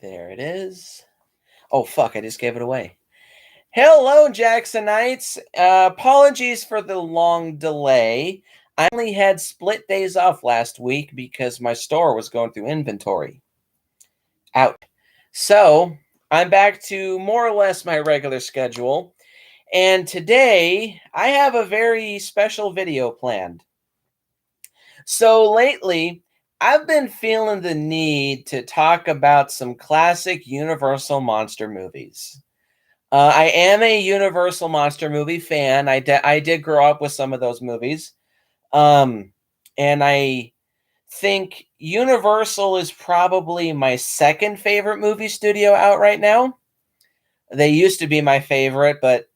There it is. Oh, fuck, I just gave it away. Hello, Jacksonites. Apologies for the long delay. I only had split days off last week because my store was going through inventory. Out. So, I'm back to more or less my regular schedule. And today, I have a very special video planned. So, lately, I've been feeling the need to talk about some classic Universal monster movies. I am a Universal monster movie fan. I did grow up with some of those movies. Um, and I think Universal is probably my second favorite movie studio out right now. They used to be my favorite, but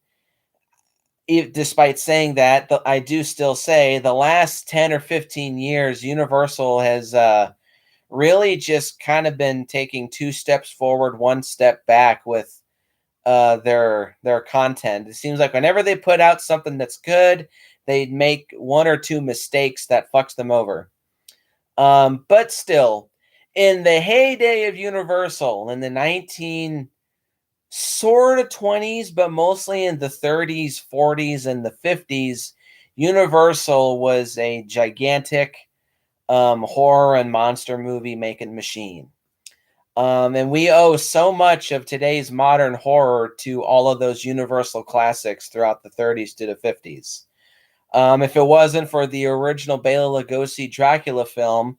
despite saying that, I do still say the last 10 or 15 years, Universal has really just kind of been taking two steps forward, one step back with their content. It seems like whenever they put out something that's good, they make one or two mistakes that fucks them over. But still, in the heyday of Universal in the 19 sort of 20s, but mostly in the 30s, 40s, and the 50s, Universal was a gigantic horror and monster movie making machine. And we owe so much of today's modern horror to all of those Universal classics throughout the 30s to the 50s. If it wasn't for the original Bela Lugosi Dracula film,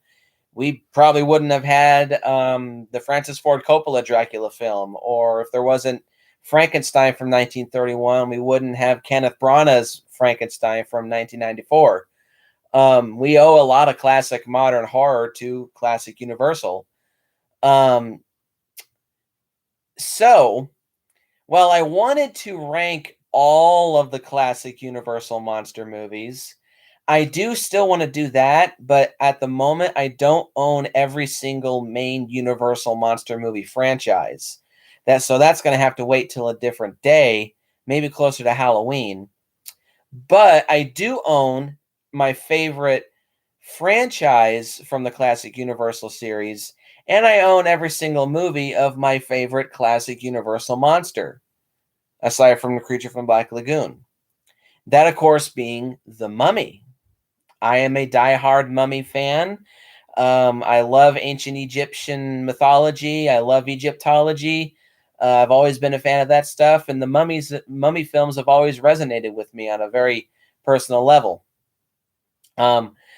we probably wouldn't have had the Francis Ford Coppola Dracula film. Or if there wasn't Frankenstein from 1931, we wouldn't have Kenneth Branagh's Frankenstein from 1994. We owe a lot of classic modern horror to classic Universal. So, while I wanted to rank all of the classic Universal monster movies, I do still want to do that, but at the moment, I don't own every single main Universal monster movie franchise. So that's going to have to wait till a different day, maybe closer to Halloween. But I do own my favorite franchise from the classic Universal series, and I own every single movie of my favorite classic Universal monster, aside from the Creature from Black Lagoon. That, of course, being The Mummy. I am a diehard Mummy fan. I love ancient Egyptian mythology. I love Egyptology. I've always been a fan of that stuff, and the Mummy films have always resonated with me on a very personal level.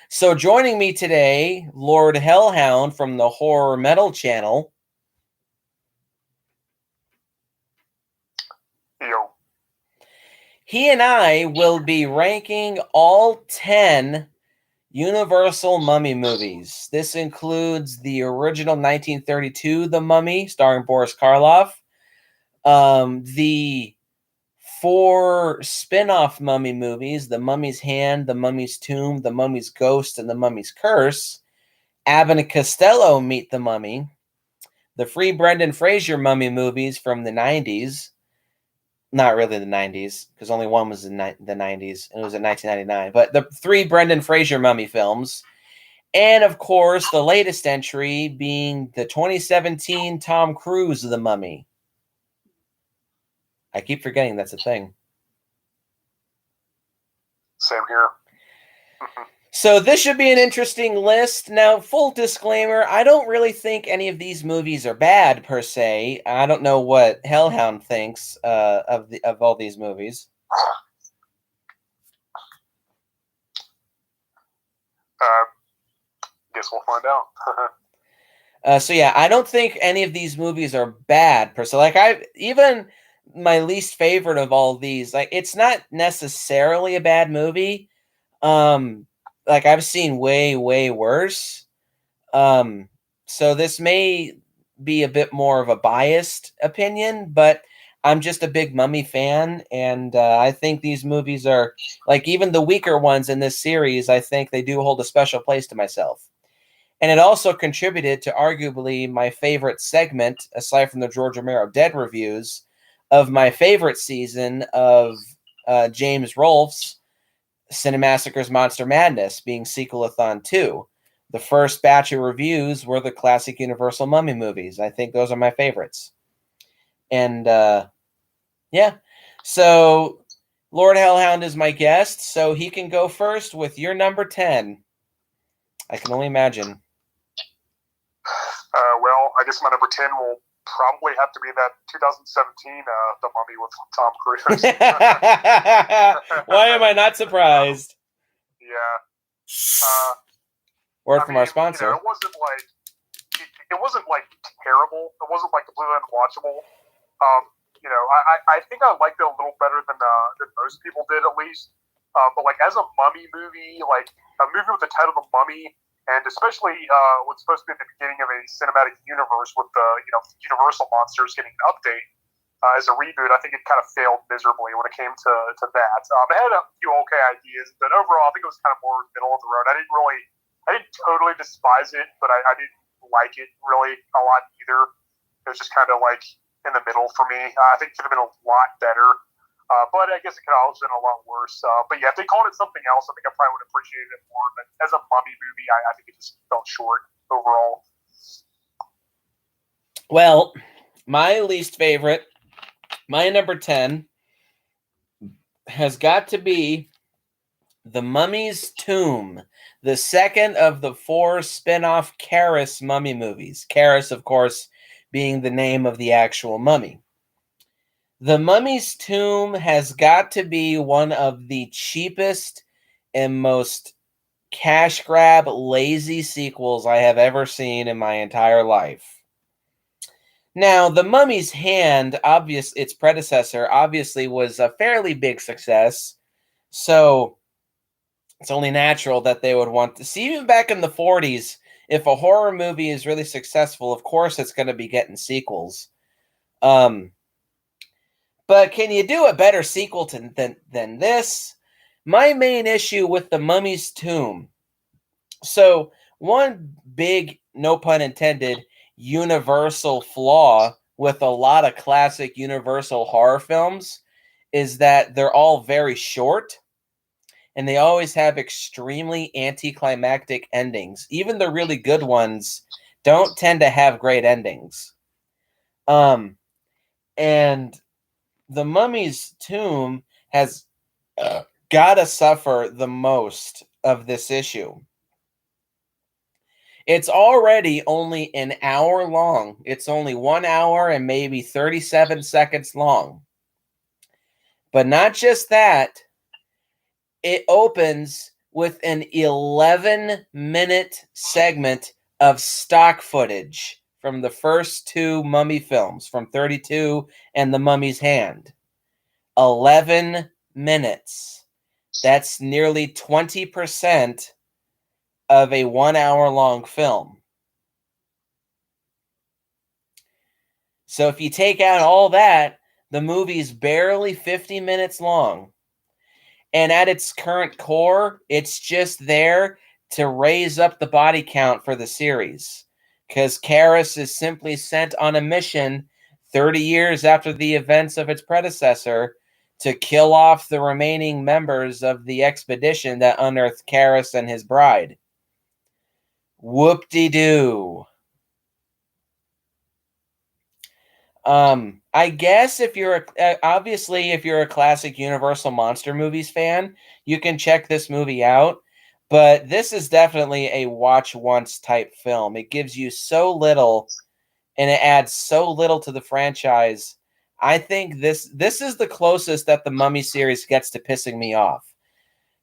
So joining me today, Lord Hellhound from the Horror Metal channel. Yo. He and I will be ranking all 10 Universal Mummy movies. This includes the original 1932 The Mummy, starring Boris Karloff, the 4 spin-off Mummy movies, The Mummy's Hand, The Mummy's Tomb, The Mummy's Ghost, and The Mummy's Curse, Abbott and Costello Meet the Mummy, the 3 Brendan Fraser Mummy movies from the 90s, not really the 90s, because only one was in the 90s, and it was in 1999, but the 3 Brendan Fraser Mummy films, and of course, the latest entry being the 2017 Tom Cruise The Mummy. I keep forgetting that's a thing. Same here. So this should be an interesting list. Now, full disclaimer, I don't really think any of these movies are bad per se. I don't know what Hellhound thinks of all these movies. Guess we'll find out. So yeah, I don't think any of these movies are bad per se. Like even my least favorite of all these, like it's not necessarily a bad movie. Like I've seen way worse. So this may be a bit more of a biased opinion, but I'm just a big Mummy fan, and I think these movies are, like, even the weaker ones in this series, I think they do hold a special place to myself. And it also contributed to arguably my favorite segment, aside from the George Romero Dead reviews, of my favorite season of James Rolfe's Cinemassacre's Monster Madness, being Sequelathon 2. the first batch of reviews were the classic Universal Mummy movies. I think those are my favorites. And yeah, so Lord Hellhound is my guest, so he can go first with your number 10. I can only imagine. Well, I guess my number 10 will probably have to be that 2017 The Mummy with Tom Cruise. Why am I not surprised? Yeah. Word from our sponsor. You know, it wasn't like terrible. It wasn't like completely unwatchable. You know, I think I liked it a little better than most people did, at least. But like as a mummy movie, like a movie with the title The Mummy, and especially what's supposed to be the beginning of a cinematic universe with the Universal monsters getting an update as a reboot, I think it kind of failed miserably when it came to that. It had a few okay ideas, but overall, I think it was kind of more middle of the road. I didn't totally despise it, but I didn't like it really a lot either. It was just kind of like in the middle for me. I think it could have been a lot better, but I guess it could have also been a lot worse. But yeah, if they called it something else, I think I probably would have appreciated it more. But as a mummy movie, I think it just fell short overall. Well, my least favorite, my number 10, has got to be The Mummy's Tomb, the second of the 4 spin-off Karras mummy movies. Karras, of course, being the name of the actual mummy. The Mummy's Tomb has got to be one of the cheapest and most cash grab lazy sequels I have ever seen in my entire life. Now, The Mummy's Hand, its predecessor, obviously was a fairly big success, so it's only natural that they would want to see. Even back in the 40s, if a horror movie is really successful, of course it's going to be getting sequels. But can you do a better sequel than this? My main issue with The Mummy's Tomb. So, one big, no pun intended, Universal flaw with a lot of classic Universal horror films is that they're all very short and they always have extremely anticlimactic endings. Even the really good ones don't tend to have great endings. And The Mummy's Tomb has got to suffer the most of this issue. It's already only an hour long. It's only 1 hour and maybe 37 seconds long. But not just that, it opens with an 11-minute segment of stock footage from the first 2 Mummy films, from 32 and The Mummy's Hand. 11 minutes. That's nearly 20% of a 1 hour long film. So if you take out all that, the movie's barely 50 minutes long. And at its current core, it's just there to raise up the body count for the series. Because Karras is simply sent on a mission 30 years after the events of its predecessor to kill off the remaining members of the expedition that unearthed Karras and his bride. Whoop-de-doo. I guess if you're obviously if you're a classic Universal Monster Movies fan, you can check this movie out, but this is definitely a watch once type film. It gives you so little and it adds so little to the franchise. I think this is the closest that the Mummy series gets to pissing me off.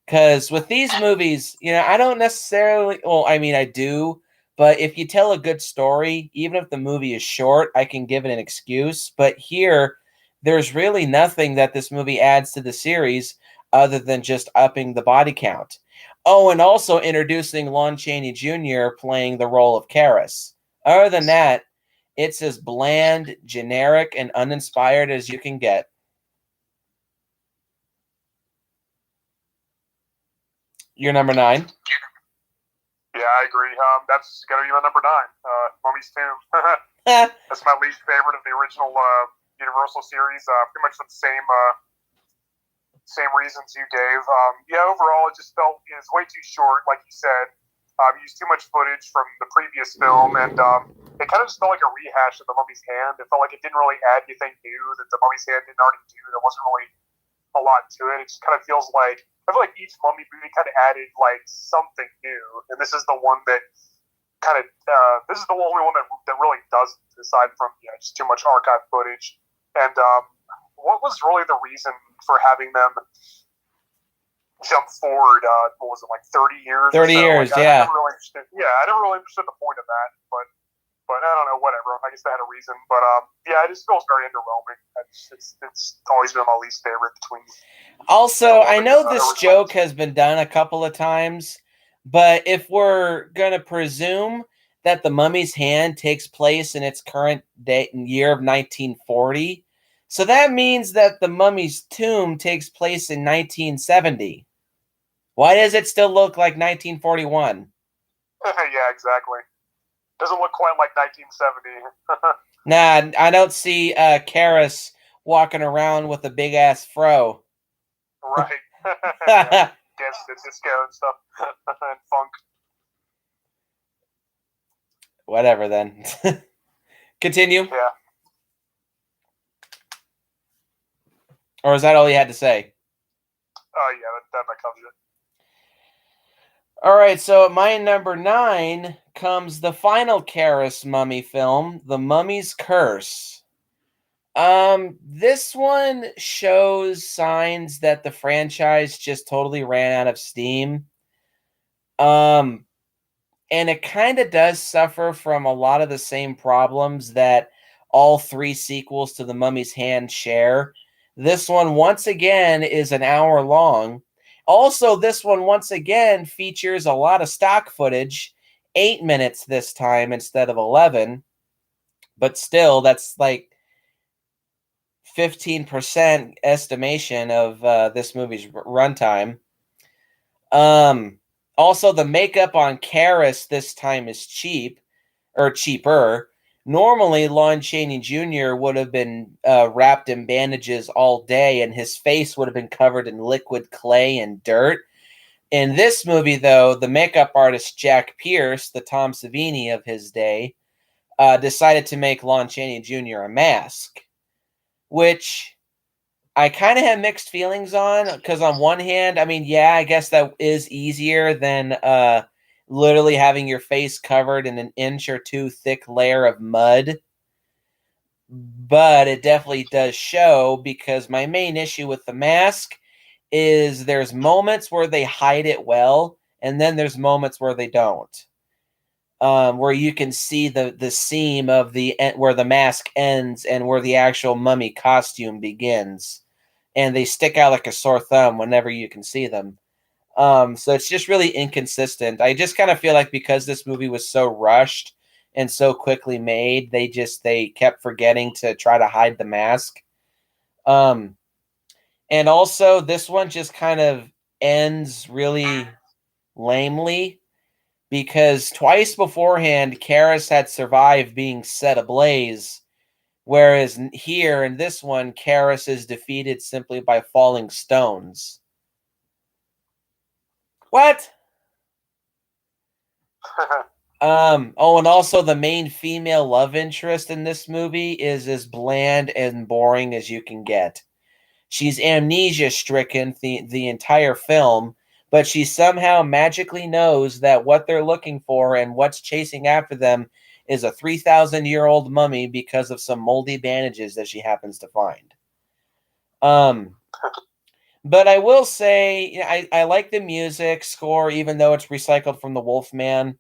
Cuz with these movies, I don't necessarily, well, I mean I do. But if you tell a good story, even if the movie is short, I can give it an excuse. But here, there's really nothing that this movie adds to the series other than just upping the body count. Oh, and also introducing Lon Chaney Jr. playing the role of Karras. Other than that, it's as bland, generic, and uninspired as you can get. You're number 9? Yeah, I agree. That's going to be my number 9. Mummy's Tomb. That's my least favorite of the original Universal series. Pretty much for the same reasons you gave. Yeah, overall, it just felt it's way too short, like you said. used too much footage from the previous film, and it kind of just felt like a rehash of The Mummy's Hand. It felt like it didn't really add anything new that The Mummy's Hand didn't already do. There wasn't really a lot to it. It just kind of feels like, I feel like each Mummy movie kind of added like something new, and this is the one that kind of this is the only one that really doesn't, aside from just too much archive footage. And what was really the reason for having them jump forward? What was it, like 30 years? 30 years, like, yeah. I never really understood the point of that, but I don't know, whatever. I guess they had a reason, but yeah, it just feels very underwhelming. It's always been my least favorite between. Also, I know this joke has been done a couple of times, but if we're gonna presume that The Mummy's Hand takes place in its current date and year of 1940, so that means that The Mummy's Tomb takes place in 1970. Why does it still look like 1941? Yeah, exactly. Doesn't look quite like 1970. Nah, I don't see Karras walking around with a big ass fro. Right. Yeah. Dance to disco and stuff. And funk. Whatever then. Continue. Yeah. Or is that all you had to say? Yeah, that covers it. All right, so at my number 9 comes the final Karras mummy film, The Mummy's Curse. This one shows signs that the franchise just totally ran out of steam. And it kind of does suffer from a lot of the same problems that all 3 sequels to The Mummy's Hand share. This one, once again, is an hour long. Also, this one, once again, features a lot of stock footage, 8 minutes this time instead of 11. But still, that's like 15% estimation of this movie's runtime. Also, the makeup on Karras this time is cheaper. Normally, Lon Chaney Jr. would have been wrapped in bandages all day, and his face would have been covered in liquid clay and dirt. In this movie, though, the makeup artist Jack Pierce, the Tom Savini of his day, decided to make Lon Chaney Jr. a mask, which I kind of have mixed feelings on, because on one hand, I mean, yeah, I guess that is easier than literally having your face covered in an inch or two thick layer of mud. But it definitely does show, because my main issue with the mask is there's moments where they hide it well, and then there's moments where they don't. Where you can see the seam of where the mask ends and where the actual mummy costume begins. And they stick out like a sore thumb whenever you can see them. So it's just really inconsistent. I just kind of feel like because this movie was so rushed and so quickly made, they kept forgetting to try to hide the mask. And also, this one just kind of ends really lamely, because twice beforehand, Karras had survived being set ablaze, whereas here in this one, Karras is defeated simply by falling stones. What? Oh, and also the main female love interest in this movie is as bland and boring as you can get. She's amnesia-stricken the entire film, but she somehow magically knows that what they're looking for and what's chasing after them is a 3,000-year-old mummy because of some moldy bandages that she happens to find. But I will say, I like the music score, even though it's recycled from The Wolfman.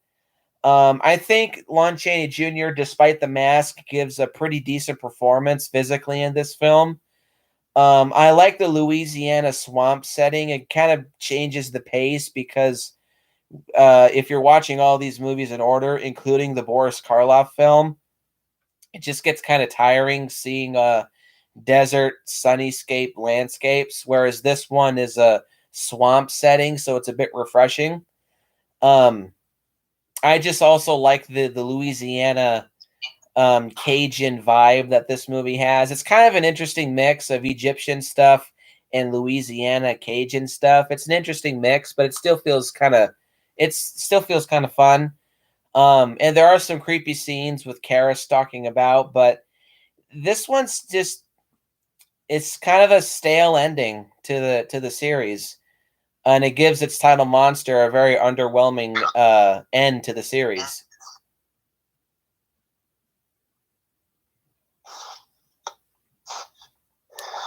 I think Lon Chaney Jr., despite the mask, gives a pretty decent performance physically in this film. I like the Louisiana swamp setting. It kind of changes the pace, because if you're watching all these movies in order, including the Boris Karloff film, it just gets kind of tiring seeing desert sunnyscape landscapes, whereas this one is a swamp setting, so it's a bit refreshing. I just also like the Louisiana Cajun vibe that this movie has. It's kind of an interesting mix of Egyptian stuff and Louisiana Cajun stuff. It's an interesting mix, but it still feels kind of it still feels kind of fun. And there are some creepy scenes with Kara stalking about, but this one's just, it's kind of a stale ending to the series. And it gives its title monster a very underwhelming end to the series.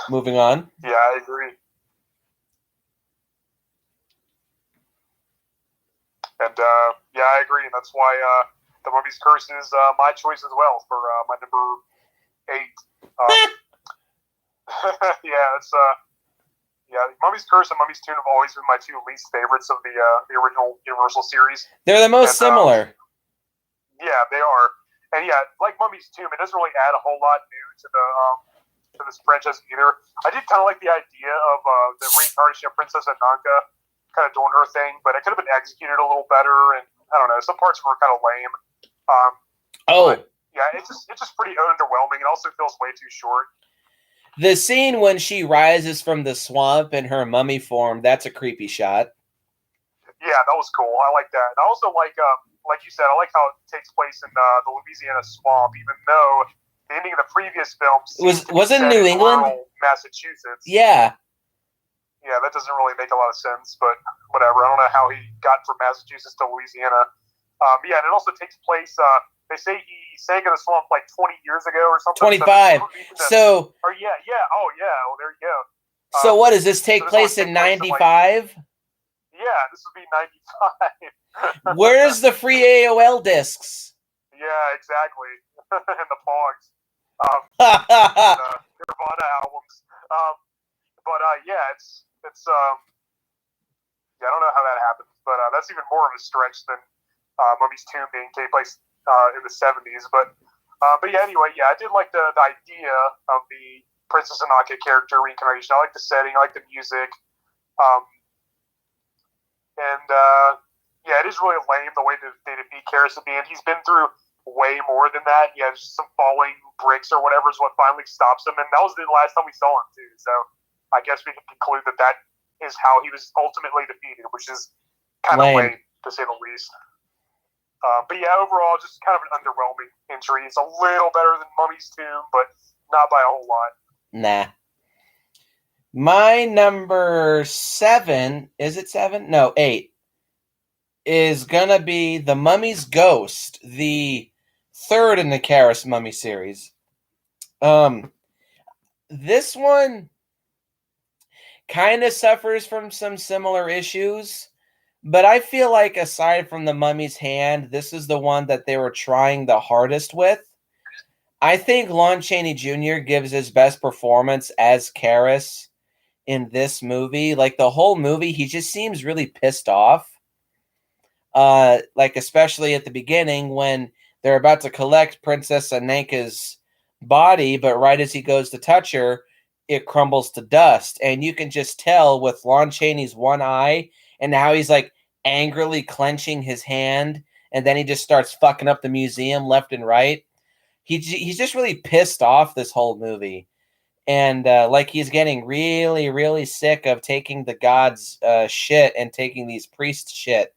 Moving on. Yeah, I agree. And yeah, I agree, and that's why the Mummy's Curse is my choice as well for my number 8. Yeah, it's yeah, Mummy's Curse and Mummy's Tomb have always been my two least favorites of the original Universal series. They're the most similar. Yeah, they are, and yeah, like Mummy's Tomb, it doesn't really add a whole lot new to this franchise either. I did kind of like the idea of the reincarnation of Princess Ananka kind of doing her thing, but it could have been executed a little better, and I don't know, some parts were kind of lame. Yeah, it's just pretty underwhelming. It also feels way too short. The scene when she rises from the swamp in her mummy form, that's a creepy shot. Yeah, that was cool. I like that. And I also like you said, I like how it takes place in the Louisiana swamp, even though the ending of the previous film was in New England, Massachusetts. Yeah. Yeah, that doesn't really make a lot of sense, but whatever. I don't know how he got from Massachusetts to Louisiana. Yeah, and it also takes place. They say he sank in the swamp like 20 years ago or something. 25. So. Oh yeah. Oh yeah. Well, there you go. So what does this take place in 95? Yeah, this would be 95. Where's the free AOL discs? Yeah, exactly. And the Pogs. Nirvana albums. But yeah, it's yeah, I don't know how that happens, but that's even more of a stretch than Mummy's Tomb being take place in the 70s. But yeah, anyway, yeah, I did like the idea of the Princess Ananka character reincarnation. I like the setting, I like the music, and yeah, it is really lame the way that they defeat Karis at the end. He's been through way more than that. Yeah, just some falling bricks or whatever is what finally stops him, and that was the last time we saw him too. So I guess we can conclude that is how he was ultimately defeated, which is kind of lame to say the least. But yeah, overall, just kind of an underwhelming entry. It's a little better than Mummy's Tomb, but not by a whole lot. Nah. My number 7, is it 7? No, 8, is gonna be The Mummy's Ghost, the third in the Karis Mummy series. This one kind of suffers from some similar issues, but I feel like aside from The Mummy's Hand, this is the one that they were trying the hardest with. I think Lon Chaney Jr. gives his best performance as Karis in this movie. Like the whole movie, he just seems really pissed off. Like especially at the beginning when they're about to collect Princess Ananka's body, but right as he goes to touch her, it crumbles to dust. And you can just tell with Lon Chaney's one eye and how he's like angrily clenching his hand, and then he just starts fucking up the museum left and right. He's just really pissed off this whole movie. And like he's getting really, really sick of taking the gods' shit and taking these priests' shit.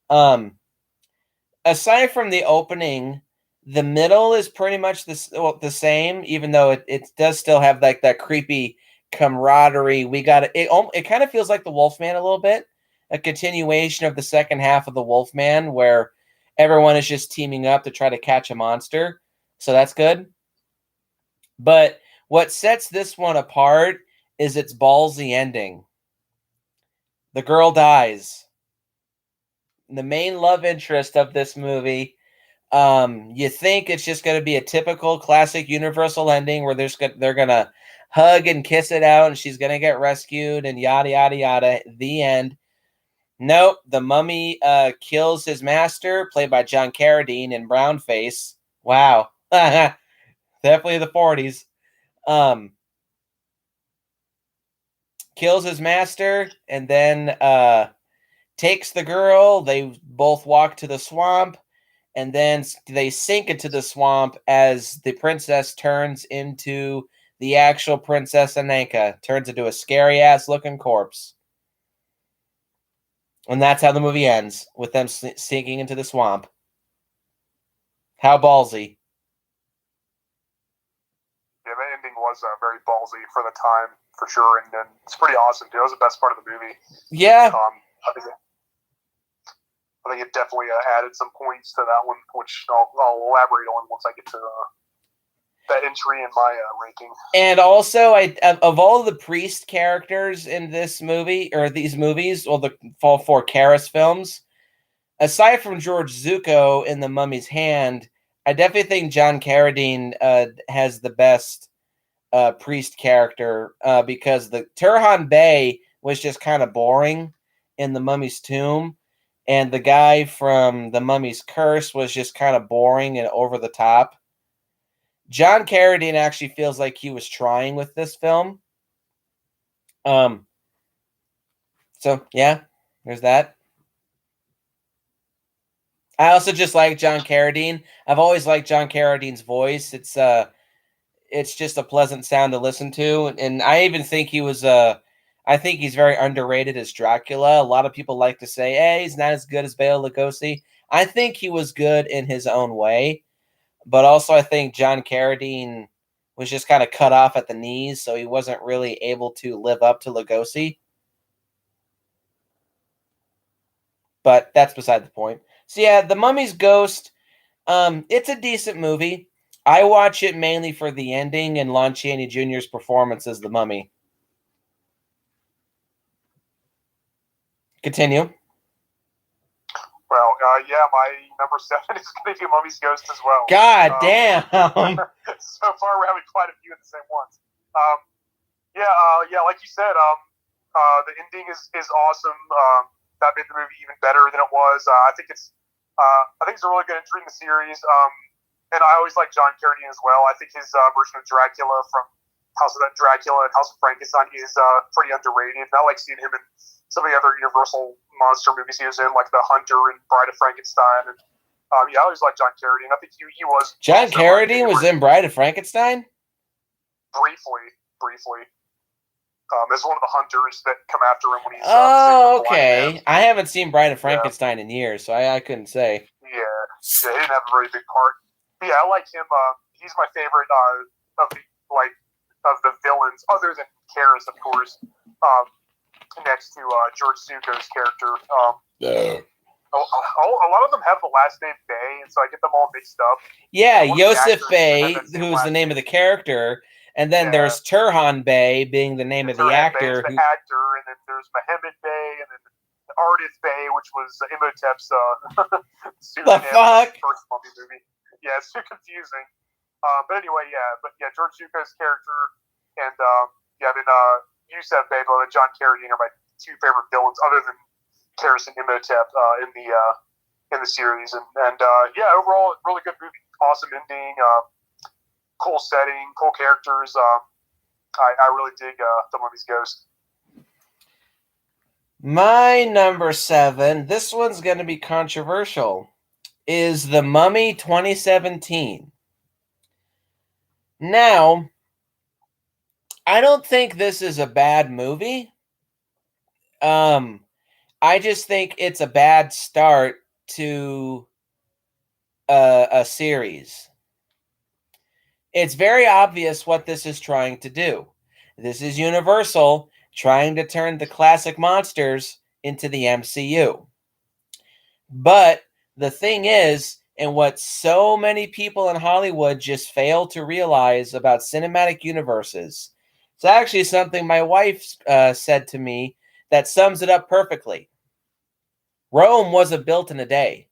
Aside from the opening, the middle is pretty much the same, even though it does still have like that creepy camaraderie. It kind of feels like the Wolfman a little bit, a continuation of the second half of the Wolfman, where everyone is just teaming up to try to catch a monster. So that's good. But what sets this one apart is its ballsy ending. The girl dies. The main love interest of this movie. You think it's just going to be a typical classic Universal ending where they're going to hug and kiss it out and she's going to get rescued and yada, yada, yada. The end. Nope. The mummy kills his master, played by John Carradine in brownface. Wow. Definitely the 40s. Kills his master and then takes the girl. They both walk to the swamp, and then they sink into the swamp as the princess turns into the actual Princess Ananka. Turns into a scary-ass looking corpse. And that's how the movie ends, with them sinking into the swamp. How ballsy. Yeah, that ending was very ballsy for the time, for sure, and it's pretty awesome, too. It was the best part of the movie. Yeah. I think it definitely added some points to that one, which I'll elaborate on once I get to that entry in my ranking. And also, of all the priest characters in this movie, or these movies, well, the all 4 Karras films, aside from George Zuko in The Mummy's Hand, I definitely think John Carradine has the best priest character, because the Turhan Bey was just kind of boring in The Mummy's Tomb, and the guy from The Mummy's Curse was just kind of boring and over the top. John Carradine actually feels like he was trying with this film. So yeah, there's that. I also just like John Carradine. I've always liked John Carradine's voice. It's just a pleasant sound to listen to, and I even think I think he's very underrated as Dracula. A lot of people like to say, "Hey, he's not as good as Bela Lugosi." I think he was good in his own way, but also I think John Carradine was just kind of cut off at the knees, so he wasn't really able to live up to Lugosi. But that's beside the point. So yeah, The Mummy's Ghost, it's a decent movie. I watch it mainly for the ending and Lon Chaney Jr.'s performance as the Mummy. Continue. Well, yeah, my number 7 is going to be Mummy's Ghost as well. God damn. So far, we're having quite a few of the same ones. Yeah, like you said, the ending is awesome. That made the movie even better than it was. I think it's a really good entry in the series. And I always like John Carradine as well. I think his version of Dracula from House of Dracula and House of Frankenstein is pretty underrated. And I like seeing him in some of the other Universal monster movies he was in, like The Hunter and Bride of Frankenstein. And yeah, I always like John Carradine. I think he was. John Carradine was in Bride of Frankenstein? Briefly. As one of the hunters that come after him when he's. Okay. I haven't seen Bride of Frankenstein in years, so I couldn't say. Yeah, he didn't have a very big part. But yeah, I like him. He's my favorite of the villains, other than Karras, of course. Next to George Zuko's character. A lot of them have the last name Bey, and so I get them all mixed up. Yeah, Yosef Bey, who's the name of the character, and then there's Turhan Bey being the name of the actor. The actor, and then there's Mehmet Bey, and then Ardith Bey, which was Imhotep's the fuck? First Mummy movie. Yeah, it's too confusing. But anyway, George Zuko's character, and Yosef Bey and John Carradine are my 2 favorite villains, other than Karras and Imhotep in the series. And overall, really good movie, awesome ending, cool setting, cool characters. I really dig The Mummy's Ghost. My number 7, this one's going to be controversial, is The Mummy 2017. Now, I don't think this is a bad movie. I just think it's a bad start to a series. It's very obvious what this is trying to do. This is Universal trying to turn the classic monsters into the MCU. But the thing is, and what so many people in Hollywood just fail to realize about cinematic universes, it's actually something my wife said to me that sums it up perfectly. Rome wasn't built in a day.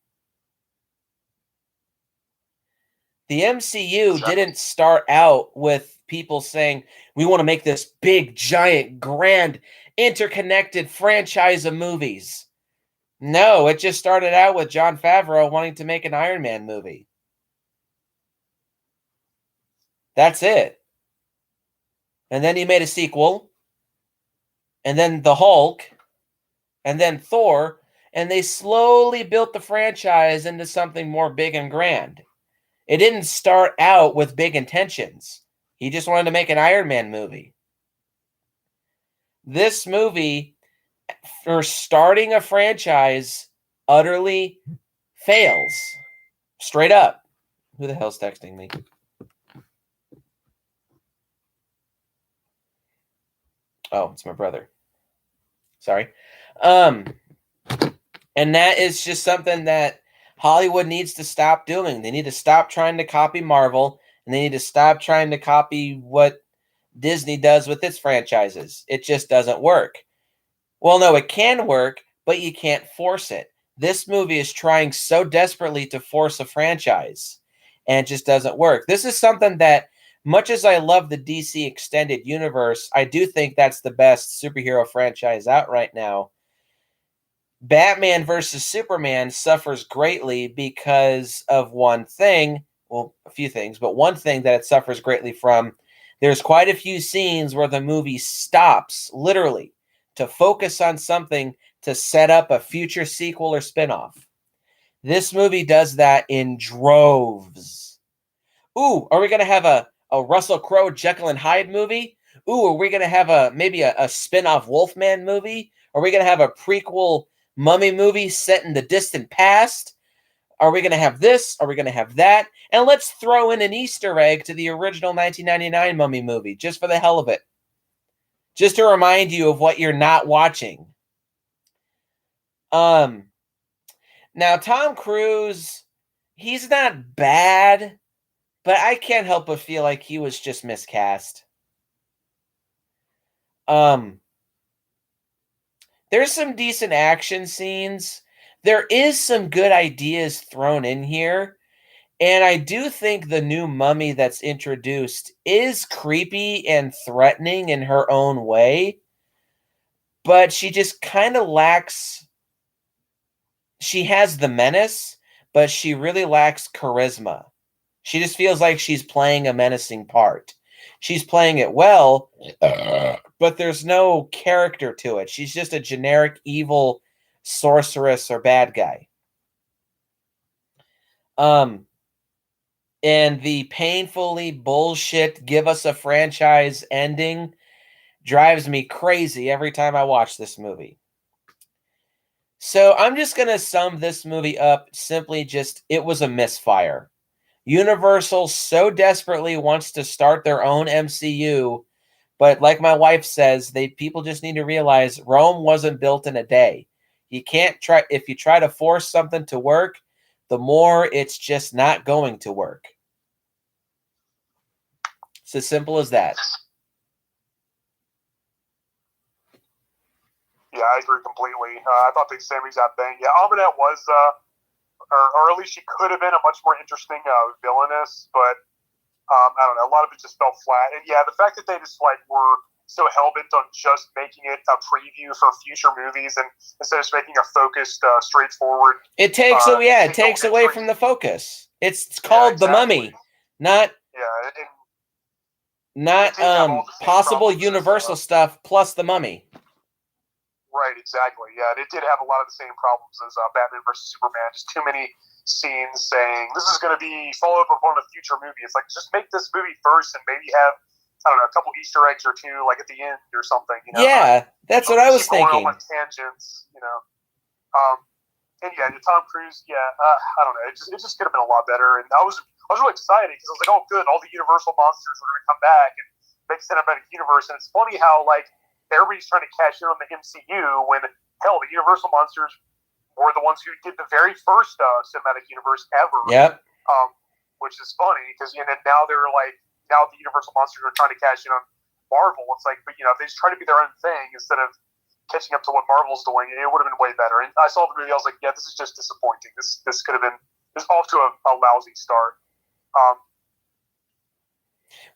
The MCU didn't start out with people saying, we want to make this big, giant, grand, interconnected franchise of movies. No, it just started out with Jon Favreau wanting to make an Iron Man movie. That's it. And then he made a sequel, and then the Hulk, and then Thor, and they slowly built the franchise into something more big and grand. It didn't start out with big intentions. He just wanted to make an Iron Man movie. This movie for starting a franchise utterly fails. Straight up. Who the hell's texting me? Oh, it's my brother. Sorry. And that is just something that Hollywood needs to stop doing. They need to stop trying to copy Marvel, and they need to stop trying to copy what Disney does with its franchises. It just doesn't work. Well, no, it can work, but you can't force it. This movie is trying so desperately to force a franchise, and it just doesn't work. This is something that, much as I love the DC Extended Universe, I do think that's the best superhero franchise out right now. Batman versus Superman suffers greatly because of one thing. Well, a few things, but one thing that it suffers greatly from. There's quite a few scenes where the movie stops, literally, to focus on something to set up a future sequel or spinoff. This movie does that in droves. Ooh, are we going to have a Russell Crowe Jekyll and Hyde movie? Ooh, are we going to have maybe a spin-off Wolfman movie? Are we going to have a prequel Mummy movie set in the distant past? Are we going to have this? Are we going to have that? And let's throw in an Easter egg to the original 1999 Mummy movie, just for the hell of it. Just to remind you of what you're not watching. Now, Tom Cruise, he's not bad, but I can't help but feel like he was just miscast. There's some decent action scenes. There is some good ideas thrown in here. And I do think the new Mummy that's introduced is creepy and threatening in her own way. But she just kind of lacks... She has the menace, but she really lacks charisma. She just feels like she's playing a menacing part. She's playing it well, but there's no character to it. She's just a generic evil sorceress or bad guy. And the painfully bullshit give us a franchise ending drives me crazy every time I watch this movie. So I'm just going to sum this movie up simply just, it was a misfire. Universal so desperately wants to start their own MCU, but like my wife says, people just need to realize Rome wasn't built in a day. You can't if you try to force something to work, the more it's just not going to work. It's as simple as that. Yeah, I agree completely. I thought the same exact thing. Yeah, Amunet was, or at least she could have been a much more interesting villainess, but I don't know. A lot of it just fell flat. And yeah, the fact that they just were so hell-bent on just making it a preview for future movies and instead of just making a focused, straightforward... It takes away from the focus. It's called The Mummy, not possible Universal stuff plus The Mummy. Right, exactly. Yeah, it did have a lot of the same problems as Batman vs. Superman. Just too many scenes saying, this is going to be followed up on a future movie. It's like, just make this movie first and maybe have, I don't know, a couple Easter eggs or two, at the end or something. Yeah, that's what I was thinking. On tangents, and yeah, Tom Cruise, I don't know. It just could have been a lot better. And I was really excited because I was like, oh, good, all the Universal monsters are going to come back and make a cinematic universe. And it's funny how, everybody's trying to cash in on the MCU when, hell, the Universal monsters were the ones who did the very first cinematic universe ever. Yep. Which is funny because now they're now the Universal monsters are trying to cash in on Marvel. It's like, but if they just try to be their own thing instead of catching up to what Marvel's doing, it would have been way better. And I saw the movie, I was like, yeah, this is just disappointing. This could have been off to a lousy start.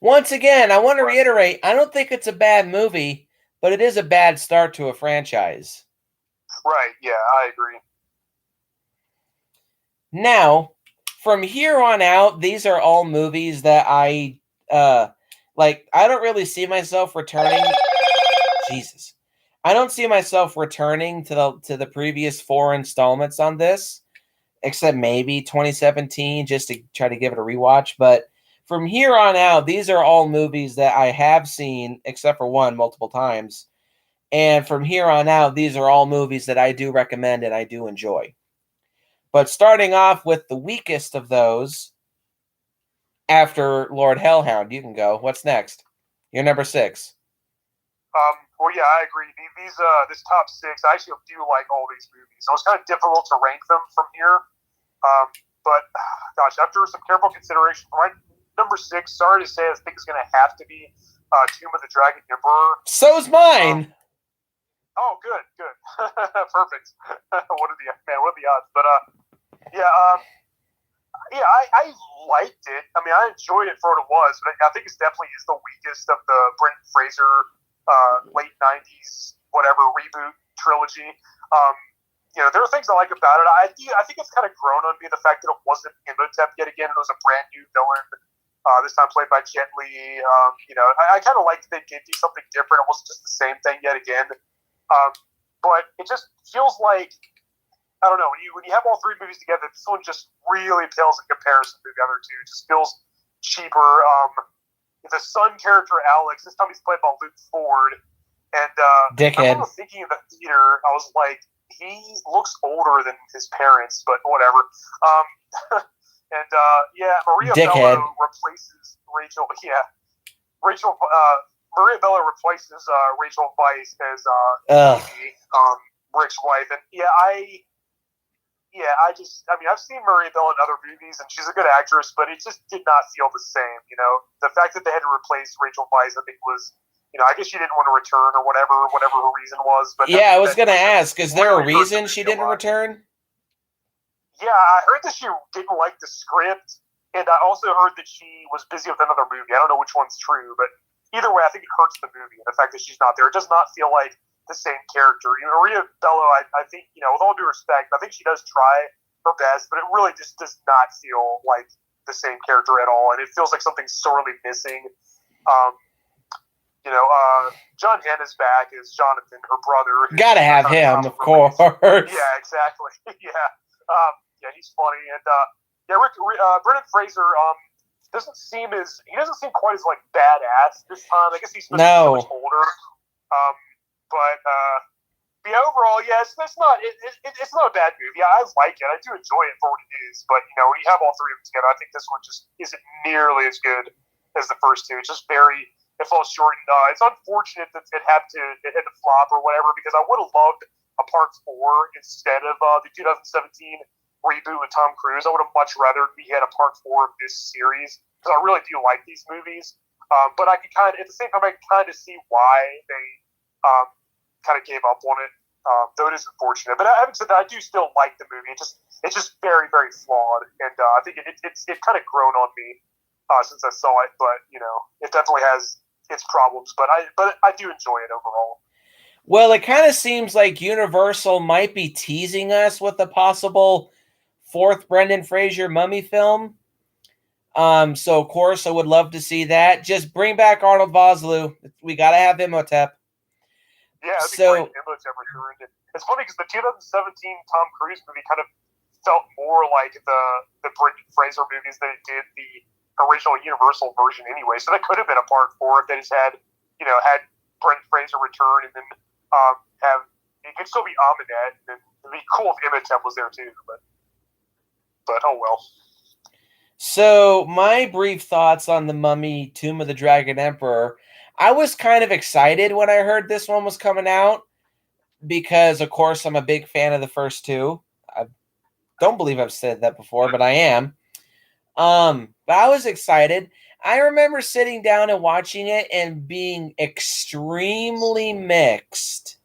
Once again, I want to reiterate, I don't think it's a bad movie, but it is a bad start to a franchise. Right, yeah, I agree. Now, from here on out, these are all movies that I don't really see myself returning. Jesus. I don't see myself returning to the previous 4 installments on this, except maybe 2017, just to try to give it a rewatch. But from here on out, these are all movies that I have seen, except for one, multiple times. And from here on out, these are all movies that I do recommend and I do enjoy. But starting off with the weakest of those, after Lord Hellhound, you can go. What's next? You're number 6. Well, yeah, I agree. This top 6, I actually do like all these movies. It was kind of difficult to rank them from here. But, gosh, after some careful consideration, my number 6, sorry to say, I think is going to have to be Tomb of the Dragon Emperor. So's mine. Oh, good. Perfect. What are the odds? But, yeah, I liked it. I mean, I enjoyed it for what it was, but I think it definitely is the weakest of the Brendan Fraser late 90s, whatever, reboot trilogy. There are things I like about it. I think it's kind of grown on me, the fact that it wasn't Imhotep yet again. It was a brand new villain, this time played by Jet Li. I kind of liked that they did do something different. It wasn't just the same thing yet again. But it just feels like, I don't know, when you have all 3 movies together, this one just really pales in comparison to the other 2. It just feels cheaper. The son character, Alex, this time he's played by Luke Ford. And Dickhead. I remember thinking in the theater, I was like, he looks older than his parents, but whatever. Maria Dickhead. Bello replaces Rachel. Yeah. Maria Bello replaces Rachel Weisz as Phoebe, Rick's wife. And I've seen Maria Bello in other movies, and she's a good actress, but it just did not feel the same. The fact that they had to replace Rachel Weisz, I think, was, I guess she didn't want to return or whatever her reason was. But yeah, I was going to ask, is there a reason she didn't return? Yeah, I heard that she didn't like the script, and I also heard that she was busy with another movie. I don't know which one's true, but either way, I think it hurts the movie, the fact that she's not there. It does not feel like the same character. Maria Bello, I think, with all due respect, I think she does try her best, but it really just does not feel like the same character at all, and it feels like something's sorely missing. John Hannah's back as Jonathan, her brother. Gotta have him, of course. Yeah, exactly. Yeah, he's funny, and Brendan Fraser doesn't seem quite as like badass this time. I guess he's supposed to be so much older. Overall, yeah, it's not a bad movie. I like it. I do enjoy it for what it is. But when you have all 3 of them together, I think this one just isn't nearly as good as the first 2. It's just it falls short. And it's unfortunate that it had to flop or whatever, because I would have loved a part 4 instead of the 2017 reboot with Tom Cruise. I would have much rather we had a part 4 of this series, because I really do like these movies. But I can at the same time, I can kind of see why they kind of gave up on it. Though it is unfortunate. But having said that, I do still like the movie. It's just very, very flawed, and I think it's kind of grown on me since I saw it. But it definitely has its problems. But I do enjoy it overall. Well, it kind of seems like Universal might be teasing us with a possible 4th Brendan Fraser Mummy film. So of course I would love to see that. Just bring back Arnold Vosloo. We got to have Imhotep. Yeah, it'd be great if Imhotep returned. It's funny because the 2017 Tom Cruise movie kind of felt more like the Brendan Fraser movies than it did the original Universal version anyway. So that could have been a part 4 if they just had Brendan Fraser return, and then it could still be Ahmed, and it'd be cool if Imhotep was there too. But oh well. So my brief thoughts on The Mummy, Tomb of the Dragon Emperor. I was kind of excited when I heard this one was coming out because, of course, I'm a big fan of the first 2. I don't believe I've said that before, but I am. But I was excited. I remember sitting down and watching it and being extremely mixed.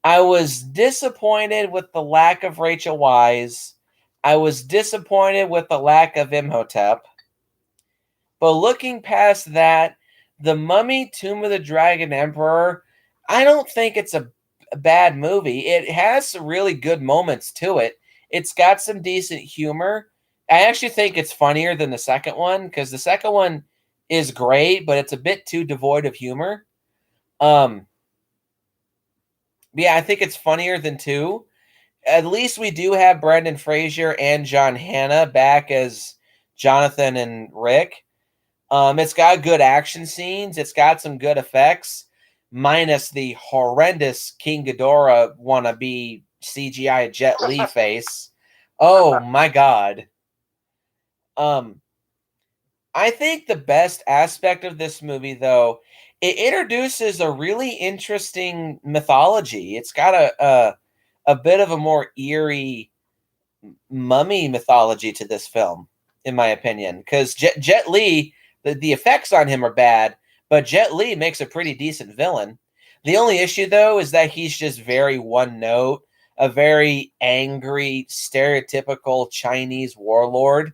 I was disappointed with the lack of Rachel Weisz. I was disappointed with the lack of Imhotep. But looking past that, The Mummy, Tomb of the Dragon Emperor, I don't think it's a bad movie. It has some really good moments to it. It's got some decent humor. I actually think it's funnier than the second one, because the second one is great, but it's a bit too devoid of humor. Yeah, I think it's funnier than 2. At least we do have Brendan Fraser and John Hannah back as Jonathan and Rick. It's got good action scenes. It's got some good effects. minus the horrendous King Ghidorah wannabe CGI Jet Li face. Oh my god. I think the best aspect of this movie, though, it introduces a really interesting mythology. It's got a bit of a more eerie mummy mythology to this film, in my opinion. Because Jet Li, the effects on him are bad, but Jet Li makes a pretty decent villain. The only issue, though, is that he's just very one note, a very angry, stereotypical Chinese warlord.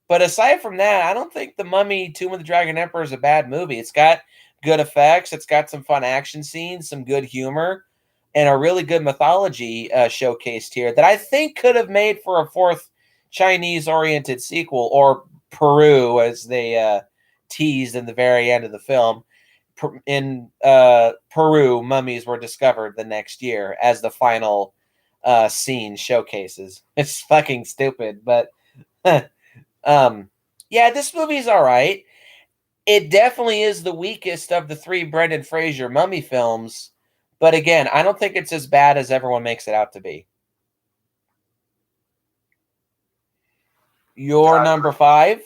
But aside from that, I don't think The Mummy, Tomb of the Dragon Emperor is a bad movie. It's got good effects. It's got some fun action scenes, some good humor, and a really good mythology showcased here that I think could have made for a fourth Chinese-oriented sequel, or Peru, as they teased in the very end of the film. In Peru, mummies were discovered the next year, as the final scene showcases. It's fucking stupid, but... yeah, this movie's all right. It definitely is the weakest of the three Brendan Fraser mummy films, but again, I don't think it's as bad as everyone makes it out to be. Your number 5?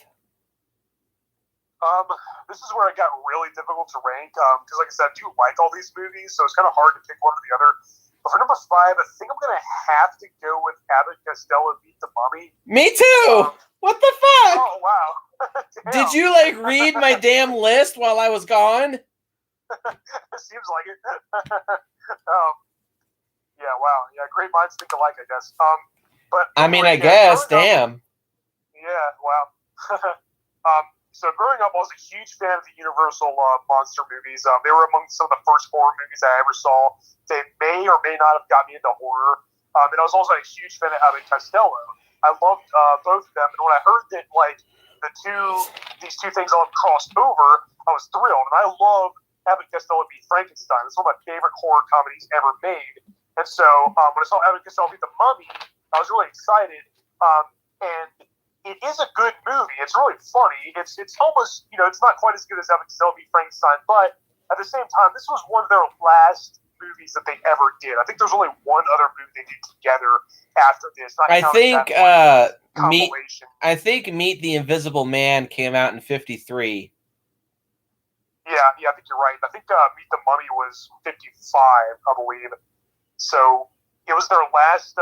This is where it got really difficult to rank because, like I said, I do like all these movies, so it's kind of hard to pick one or the other. But for number 5, I think I'm gonna have to go with Abbott Costello Meet the Mummy. Me too. What the fuck? Oh wow! Did you like read my damn list while I was gone? Seems like it. Yeah, wow. Yeah, great minds think alike, I guess. But I mean, I guess. Damn. Yeah, wow. So growing up, I was a huge fan of the Universal monster movies. They were among some of the first horror movies I ever saw. They may or may not have got me into horror. And I was also a huge fan of Abbott Costello. I loved both of them, and when I heard that like these two things all crossed over, I was thrilled. And I love Abbott Costello Meet Frankenstein. It's one of my favorite horror comedies ever made. And so when I saw Abbott Costello Meet the Mummy, I was really excited. And it is a good movie. It's really funny. It's almost, it's not quite as good as Abbott Costello Meet Frankenstein, but at the same time, this was one of their last movies that they ever did. I think there's only one other movie they did together after this. I think Meet the Invisible Man came out in 1953. Yeah, I think you're right. I think Meet the Mummy was 1955, I believe. So it was their last.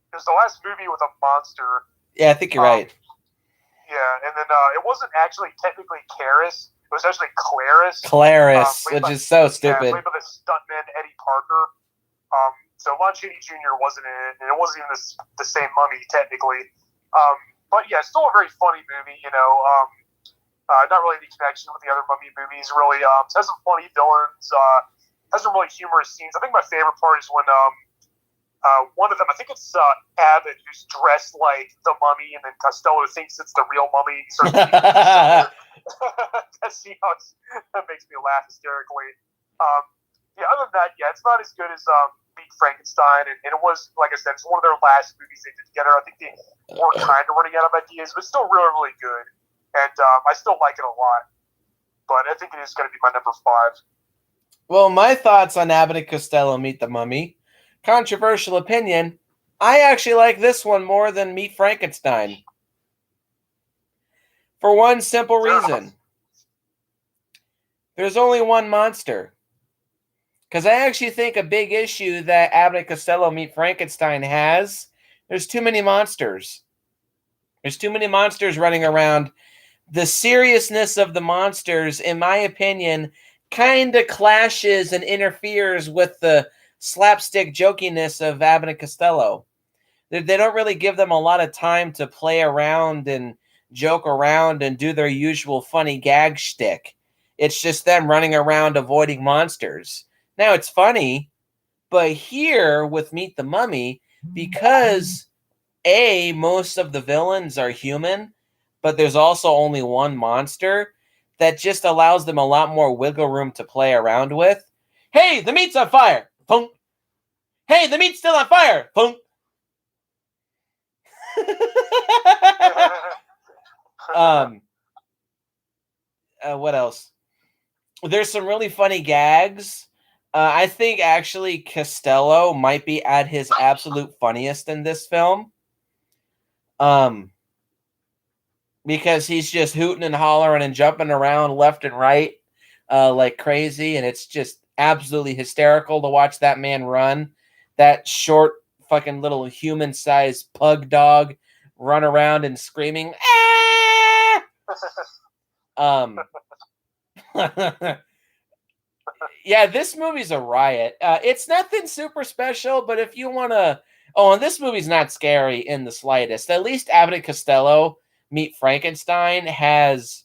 It was the last movie with a monster. Yeah, I think you're right. Yeah, and then it wasn't actually technically Karis. It was actually Clarice. Clarice, which is so stupid. Yeah, played by the stuntman Eddie Parker. So Lon Chaney Jr. wasn't in it, and it wasn't even the same mummy technically. But yeah, still a very funny movie. Not really any connection with the other mummy movies. Really, has some funny villains. Has some really humorous scenes. I think my favorite part is when one of them, I think it's Abbott, who's dressed like the mummy, and then Costello thinks it's the real mummy. That makes me laugh hysterically. Other than that, it's not as good as Meet Frankenstein, and it was, like I said, it's one of their last movies they did together. I think they were kind of running out of ideas, but still really, really good. And I still like it a lot. But I think it is going to be my number 5. Well, my thoughts on Abbott and Costello Meet the Mummy. Controversial opinion, I actually like this one more than Meet Frankenstein. For one simple reason. There's only one monster. Because I actually think a big issue that Abbott and Costello Meet Frankenstein has, there's too many monsters. There's too many monsters running around. The seriousness of the monsters, in my opinion, kind of clashes and interferes with the slapstick jokiness of Abbott and Costello. They don't really give them a lot of time to play around and joke around and do their usual funny gag shtick. It's just them running around avoiding monsters. Now, it's funny, but here with Meet the Mummy, because most of the villains are human, but there's also only one monster, that just allows them a lot more wiggle room to play around with. Hey, the meat's on fire! Punk. Hey, the meat's still on fire! Punk. What else? There's some really funny gags. I think actually Costello might be at his absolute funniest in this film. Because he's just hooting and hollering and jumping around left and right like crazy, and it's just absolutely hysterical to watch that man run. That short fucking little human-sized pug dog run around and screaming, ah! Yeah, this movie's a riot. It's nothing super special, but if you want to... Oh, and this movie's not scary in the slightest. At least Abbott and Costello Meet Frankenstein has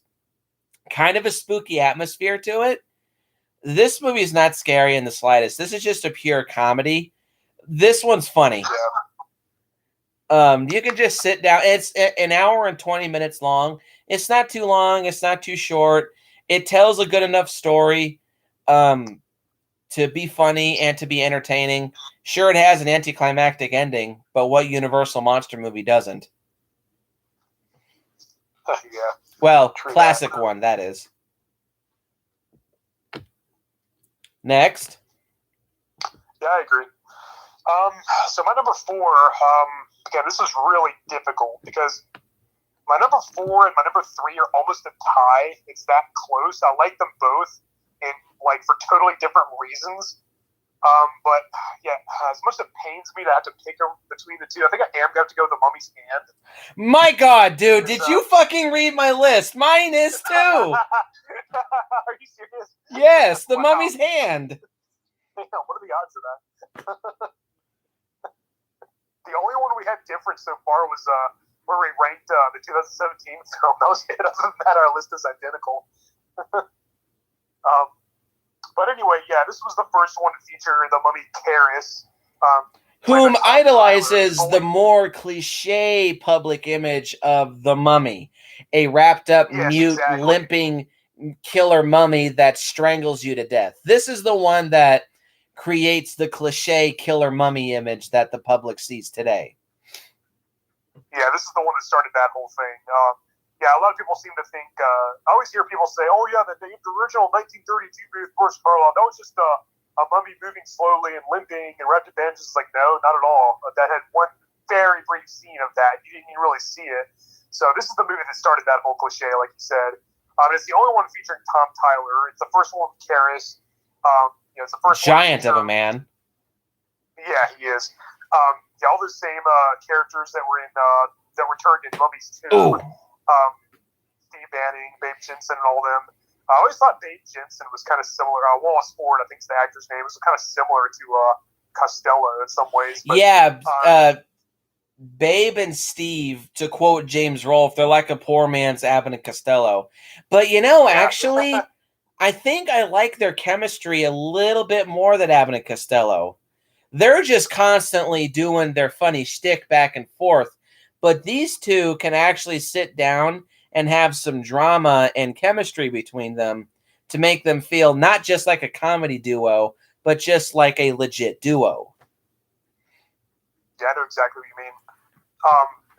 kind of a spooky atmosphere to it. This movie is not scary in the slightest. This is just a pure comedy. This one's funny. You can just sit down. It's an hour and 20 minutes long. It's not too long. It's not too short. It tells a good enough story to be funny and to be entertaining. Sure, it has an anticlimactic ending, but what Universal monster movie doesn't? Yeah. Well, classic one, that is. Next. Yeah, I agree. So my number 4, again, this is really difficult because my number 4 and my number 3 are almost a tie. It's that close. I like them both, and like for totally different reasons. But yeah, as much as it pains me to have to pick between the two, I think I am going to have to go with The Mummy's Hand. My God, dude, did you fucking read my list? Mine is too. Are you serious? Yes, The Mummy's Hand. Yeah, what are the odds of that? The only one we had different so far was where we ranked the 2017 film. That was it. Other than that, our list is identical. But anyway, yeah, this was the first one to feature the mummy Karras. Whom idolizes the more cliche public image of the mummy. A wrapped up, mute, limping killer mummy that strangles you to death. This is the one that creates the cliche killer mummy image that the public sees today. Yeah, this is the one that started that whole thing. Yeah, a lot of people seem to think. I always hear people say, "Oh yeah, the original 1932 movie Boris Karloff, that was just a mummy moving slowly and limping and wrapped in bandages." Like, no, not at all. That had one very brief scene of that. You didn't even really see it. So this is the movie that started that whole cliche, like you said. It's the only one featuring Tom Tyler. It's the first one with Karras. It's the first giant of a man. Yeah, he is. Yeah, all the same characters that were in that returned in Mummies 2. Steve Banning, Babe Jensen, and all them. I always thought Babe Jensen was kind of similar. Wallace Ford, I think is the actor's name, was kind of similar to Costello in some ways. But, yeah, Babe and Steve, to quote James Rolfe, they're like a poor man's Abbott and Costello. But actually, I think I like their chemistry a little bit more than Abbott and Costello. They're just constantly doing their funny shtick back and forth. But these two can actually sit down and have some drama and chemistry between them to make them feel not just like a comedy duo, but just like a legit duo. Yeah, I know exactly what you mean.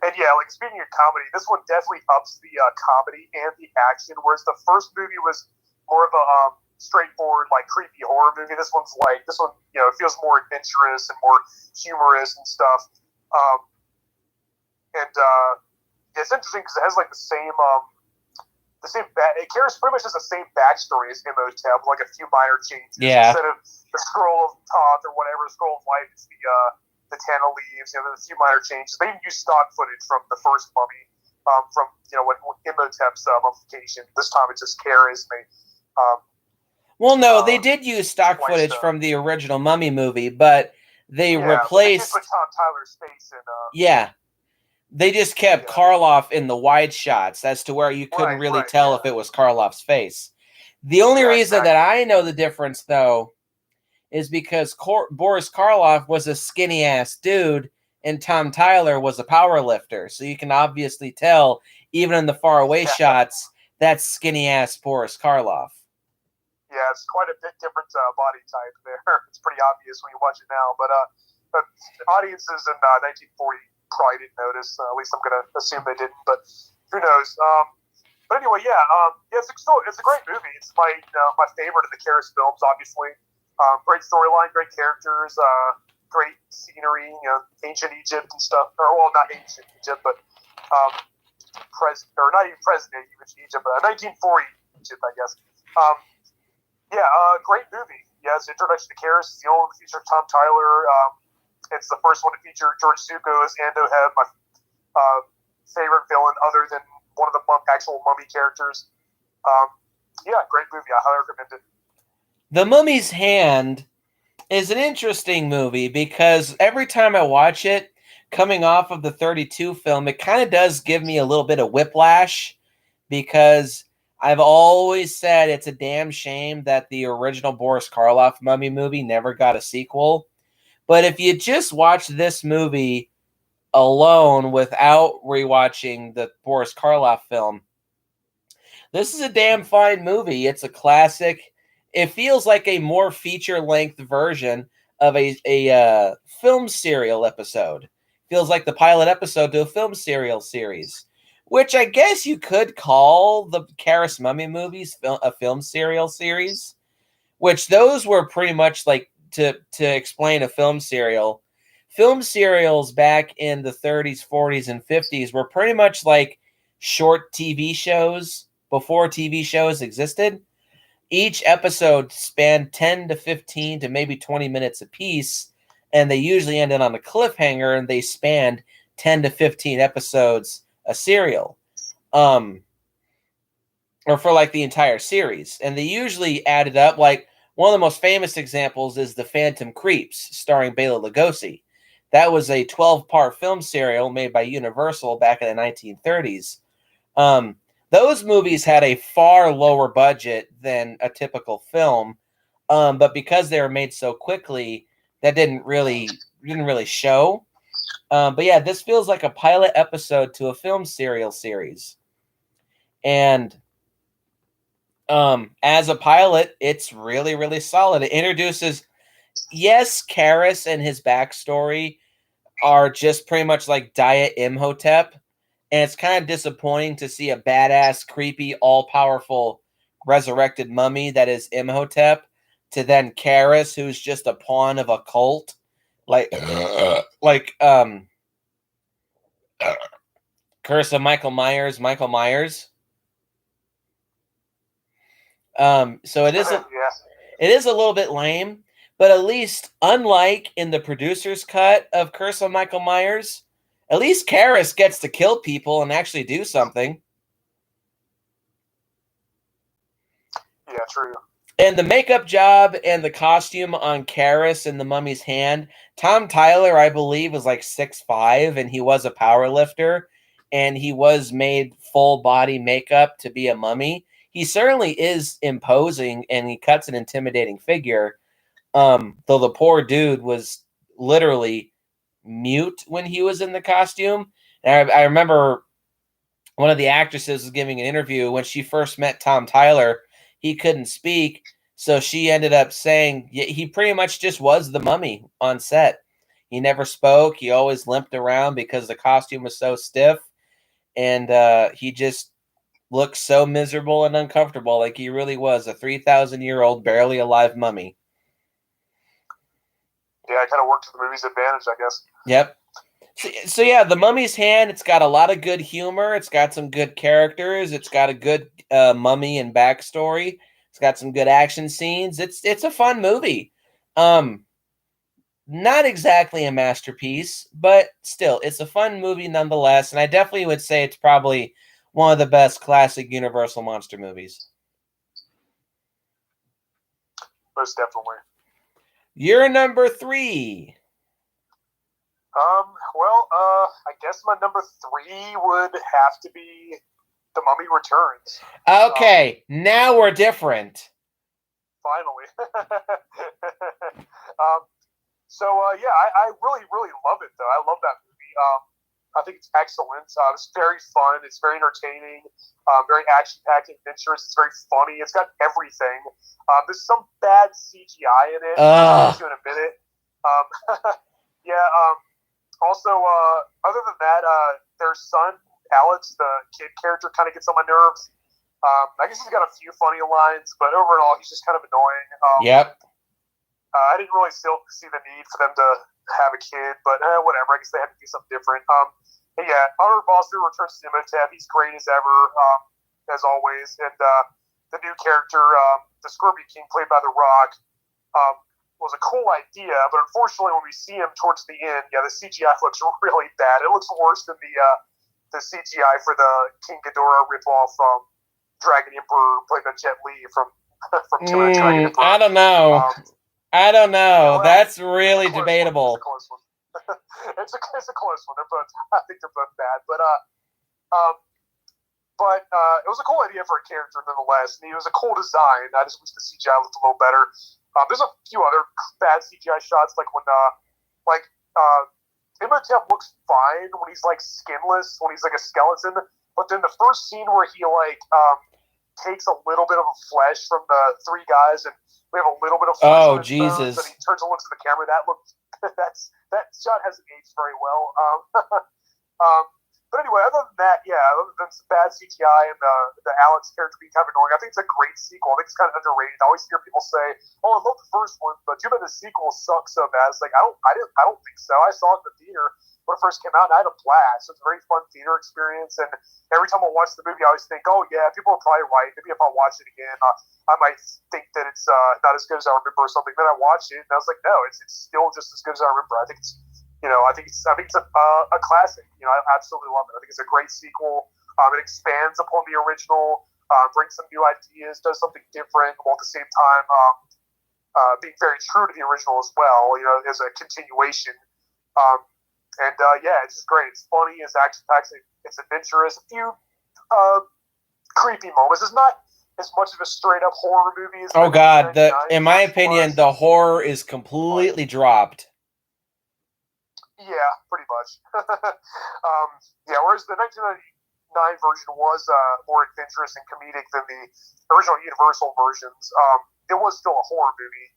And yeah, like speaking of comedy, this one definitely ups the comedy and the action, whereas the first movie was more of a straightforward, like creepy horror movie. This one, it feels more adventurous and more humorous and stuff. It's interesting because it has like the same Karras pretty much has the same backstory as Imhotep, like a few minor changes. Yeah. Instead of the scroll of Thoth or whatever, the scroll of life, it's the Ten of Leaves. There's a few minor changes. They even use stock footage from the first mummy, from when Imhotep's mummification. This time it's just Karras. They did use stock footage from the original Mummy movie, but they replaced. They put Tom Tyler's face in. They just kept Karloff in the wide shots as to where you couldn't really tell if it was Karloff's face. The only reason that I know the difference, though, is because Boris Karloff was a skinny-ass dude and Tom Tyler was a power lifter. So you can obviously tell, even in the far-away shots, that's skinny-ass Boris Karloff. Yeah, it's quite a bit different body type there. It's pretty obvious when you watch it now. But audiences in 1940 probably didn't notice. At least I'm going to assume they didn't. But who knows? But anyway, yeah, it's a great movie. It's my favorite of the Karras films, obviously. Great storyline, great characters, great scenery, ancient Egypt and stuff. Or well, not ancient Egypt, but not even present Egypt, but 1940 Egypt, I guess. Great movie. Yeah, it's introduction to Karras. It's the only one to feature Tom Tyler. It's the first one to feature George Zuko as Ando Heb, my favorite villain other than one of the actual mummy characters. Great movie. I highly recommend it. The Mummy's Hand is an interesting movie because every time I watch it, coming off of the 32 film, it kind of does give me a little bit of whiplash because I've always said it's a damn shame that the original Boris Karloff Mummy movie never got a sequel. But if you just watch this movie alone without rewatching the Boris Karloff film, this is a damn fine movie. It's a classic. It feels like a more feature-length version of a film serial episode. Feels like the pilot episode to a film serial series, which I guess you could call the Karras Mummy movies a film serial series, which those were pretty much like, to explain a film serial. Film serials back in the 30s, 40s, and 50s were pretty much like short TV shows before TV shows existed. Each episode spanned 10 to 15 to maybe 20 minutes apiece, and they usually ended on a cliffhanger, and they spanned 10 to 15 episodes a serial, or for like the entire series. And they usually added up, like one of the most famous examples is The Phantom Creeps, starring Bela Lugosi. That was a 12-part film serial made by Universal back in the 1930s. Those movies had a far lower budget than a typical film, but because they were made so quickly, that didn't really show. But yeah, this feels like a pilot episode to a film serial series, and as a pilot, it's really, really solid. It introduces, yes, Karras and his backstory are just pretty much like Diet Imhotep. And it's kind of disappointing to see a badass, creepy, all-powerful, resurrected mummy that is Imhotep to then Karras, who's just a pawn of a cult. Curse of Michael Myers, Michael Myers. So it is a little bit lame, but at least, unlike in the producer's cut of Curse of Michael Myers, at least Karras gets to kill people and actually do something. Yeah, true. And the makeup job and the costume on Karras and the Mummy's Hand, Tom Tyler, I believe, was like 6'5", and he was a power lifter, and he was made full body makeup to be a mummy. He certainly is imposing, and he cuts an intimidating figure. Though the poor dude was literally mute when he was in the costume. And I remember one of the actresses was giving an interview when she first met Tom Tyler. He couldn't speak, so she ended up saying he pretty much just was the mummy on set. He never spoke. He always limped around because the costume was so stiff, and he just looked so miserable and uncomfortable, like he really was a 3,000-year-old, barely alive mummy. Yeah, I kind of worked to the movie's advantage, I guess. Yep. So yeah, The Mummy's Hand, it's got a lot of good humor. It's got some good characters. It's got a good mummy and backstory. It's got some good action scenes. It's a fun movie. Not exactly a masterpiece, but still, it's a fun movie nonetheless. And I definitely would say it's probably one of the best classic Universal monster movies. Most definitely. You're number 3. I guess my number 3 would have to be The Mummy Returns. Okay, now we're different. Finally. I really, really love it, though. I love that movie. I think it's excellent. It's very fun. It's very entertaining. Very action-packed, adventurous. It's very funny. It's got everything. There's some bad CGI in it. I'll get to in a minute. Also, other than that, their son, Alex, the kid character, kind of gets on my nerves. I guess he's got a few funny lines, but overall, he's just kind of annoying. Yep. I didn't really still see the need for them to have a kid, but whatever. I guess they had to do something different. And yeah, Arnold Foster returns to Imhotep. He's great as ever, as always. And the new character, the Scorpion King, played by The Rock, was a cool idea, but unfortunately, when we see him towards the end, yeah, the CGI looks really bad. It looks worse than the CGI for the King Ghidorah ripoff Dragon Emperor played by Jet Li from Two Minute Dragon Emperor. I don't know. I don't know. Well, That's really debatable. It's a close one. It's a close one. I think they're both bad, but it was a cool idea for a character nonetheless, and it was a cool design. I just wish the CGI looked a little better. There's a few other bad CGI shots, like when Imhotep looks fine when he's like skinless, when he's like a skeleton, but then the first scene where he takes a little bit of a flesh from the three guys, and we have a little bit of flesh on his bones, and he turns and looks at the camera. That shot hasn't aged very well. But anyway, other than that, yeah, other than some bad CGI and the Alex character being kind of annoying, I think it's a great sequel. I think it's kind of underrated. I always hear people say, "Oh, I love the first one, but too bad the sequel sucks so bad." It's like I don't think so. I saw it in the theater when it first came out, and I had a blast. It's a very fun theater experience, and every time I watch the movie, I always think, "Oh yeah, people are probably right. Maybe if I watch it again, I might think that it's not as good as I remember or something." Then I watched it, and I was like, "No, it's still just as good as I remember." I think it's a classic. I absolutely love it. I think it's a great sequel. It expands upon the original, brings some new ideas, does something different, while at the same time being very true to the original as well. As a continuation. Yeah, it's just great. It's funny. It's action-packed. It's adventurous. A few creepy moments. It's not as much of a straight-up horror movie as. Oh God! In my opinion, the horror is completely dropped. Yeah, pretty much. Whereas the 1999 version was more adventurous and comedic than the original Universal versions. It was still a horror movie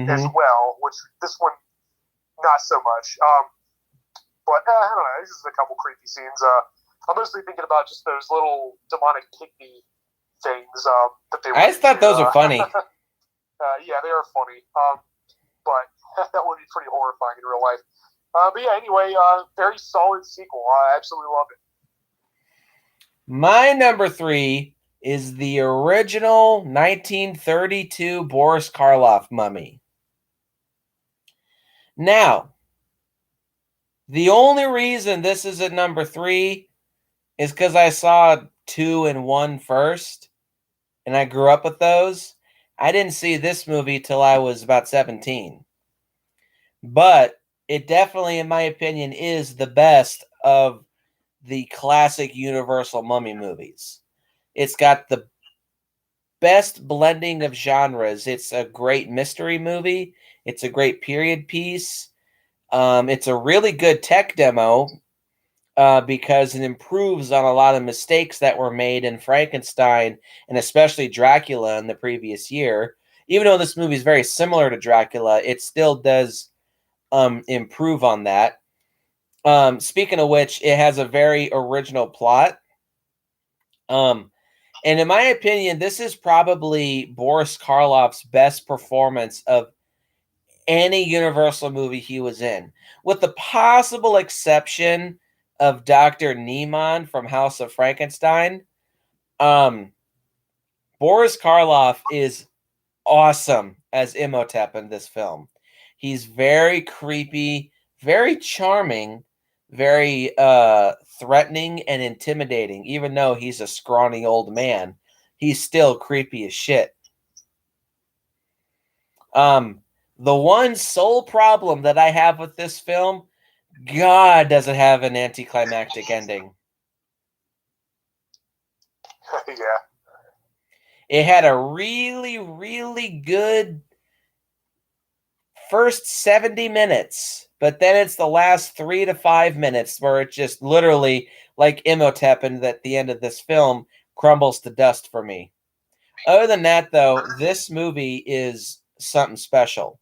as well, which this one not so much. But I don't know. This is a couple creepy scenes. I'm mostly thinking about just those little demonic pygmy things that they. I just thought those are funny. Yeah, they are funny. But that would be pretty horrifying in real life. But yeah, anyway, very solid sequel. I absolutely love it. My number 3 is the original 1932 Boris Karloff Mummy. Now, the only reason this is at number 3 is because I saw 2 and 1 first, and I grew up with those. I didn't see this movie till I was about 17. But it definitely, in my opinion, is the best of the classic Universal Mummy movies. It's got the best blending of genres. It's a great mystery movie. It's a great period piece. It's a really good tech demo because it improves on a lot of mistakes that were made in Frankenstein and especially Dracula in the previous year. Even though this movie is very similar to Dracula, it still does improve on that. Speaking of which, it has a very original plot. And in my opinion, this is probably Boris Karloff's best performance of any Universal movie he was in, with the possible exception of Dr. Niemann from House of Frankenstein. Boris Karloff is awesome as Imhotep in this film. He's very creepy, very charming, very threatening and intimidating. Even though he's a scrawny old man, he's still creepy as shit. The one sole problem that I have with this film, God, does it have an anticlimactic ending. Yeah. It had a really, really good first 70 minutes, but then it's the last 3 to 5 minutes where it just literally, like Imhotep and at the end of this film, crumbles to dust for me. Other than that, though, this movie is something special.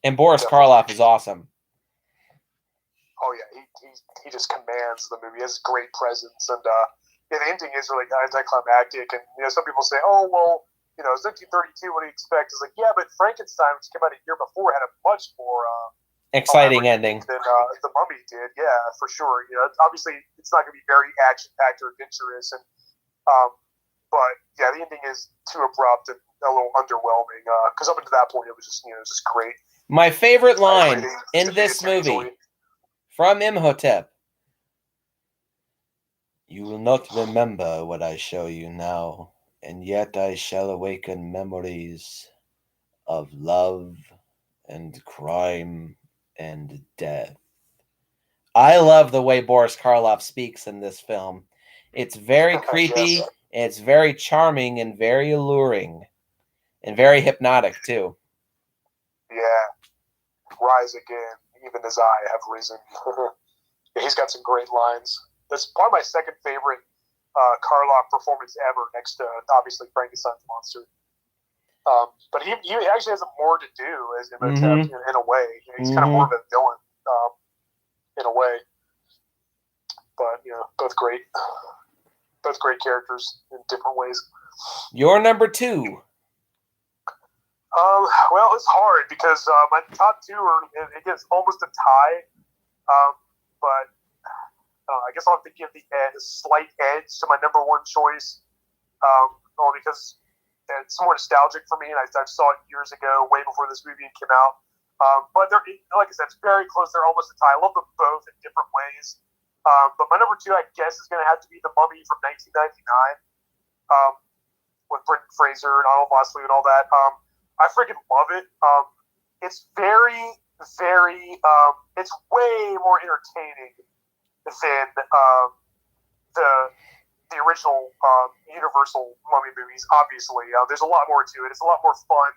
And Boris Karloff is awesome. Oh yeah, commands the movie. He has great presence, and the ending is really anticlimactic. And some people say, "Oh, well, it's 1932. What do you expect?" It's like, yeah, but Frankenstein, which came out a year before, had a much more exciting ending than the Mummy did. Yeah, for sure. Obviously, it's not going to be very action-packed or adventurous, and but yeah, the ending is too abrupt and a little underwhelming. Because up until that point, it was just just great. My favorite line in this movie from Imhotep: "You will not remember what I show you now, and yet I shall awaken memories of love and crime and death." I love the way Boris Karloff speaks in this film. It's very creepy, Yes. and it's very charming and very alluring, and very hypnotic too. Yeah, rise again, even as I have risen. He's got some great lines. That's probably my second favorite Karloff performance ever, next to obviously Frankenstein's monster. But he actually has more to do as Imhotep in a way. He's kind of more of a villain in a way. But both great characters in different ways. Your number 2. Well, it's hard because my top 2 it gets almost a tie. But I guess I'll have to give the slight edge to my number 1 choice. Only because it's more nostalgic for me, and I saw it years ago, way before this movie came out. But they're, like I said, it's very close. They're almost a tie. I love them both in different ways. But my number 2, I guess, is going to have to be The Mummy from 1999, with Brendan Fraser and Arnold Vosloo and all that. I freaking love it. It's very, very. It's way more entertaining than the original Universal Mummy movies. Obviously, there's a lot more to it. It's a lot more fun,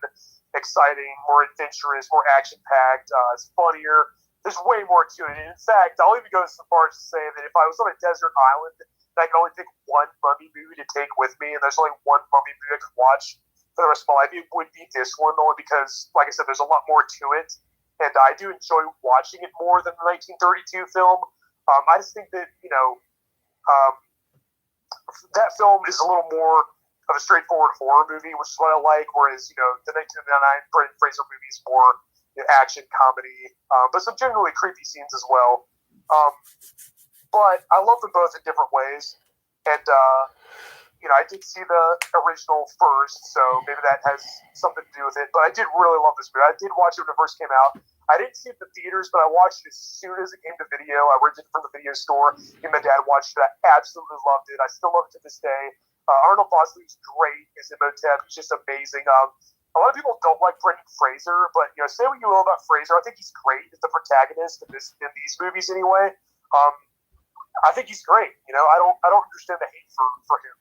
exciting, more adventurous, more action-packed. It's funnier. There's way more to it. And in fact, I'll even go so far as to say that if I was on a desert island and I could only pick one Mummy movie to take with me, and there's only one Mummy movie I could watch for the rest of my life, it would be this one, only because, like I said, there's a lot more to it, and I do enjoy watching it more than the 1932 film. I just think that, that film is a little more of a straightforward horror movie, which is what I like, whereas, the 1999 Brendan Fraser movie is more action comedy, but some genuinely creepy scenes as well. But I love them both in different ways, and I did see the original first, so maybe that has something to do with it. But I did really love this movie. I did watch it when it first came out. I didn't see it in the theaters, but I watched it as soon as it came to video. I rented it from the video store, and my dad watched it. I absolutely loved it. I still love it to this day. Arnold Vosloo is great as Imhotep. He's just amazing. A lot of people don't like Brendan Fraser, but say what you will about Fraser, I think he's great as the protagonist in these movies anyway. I think he's great. I don't understand the hate for him.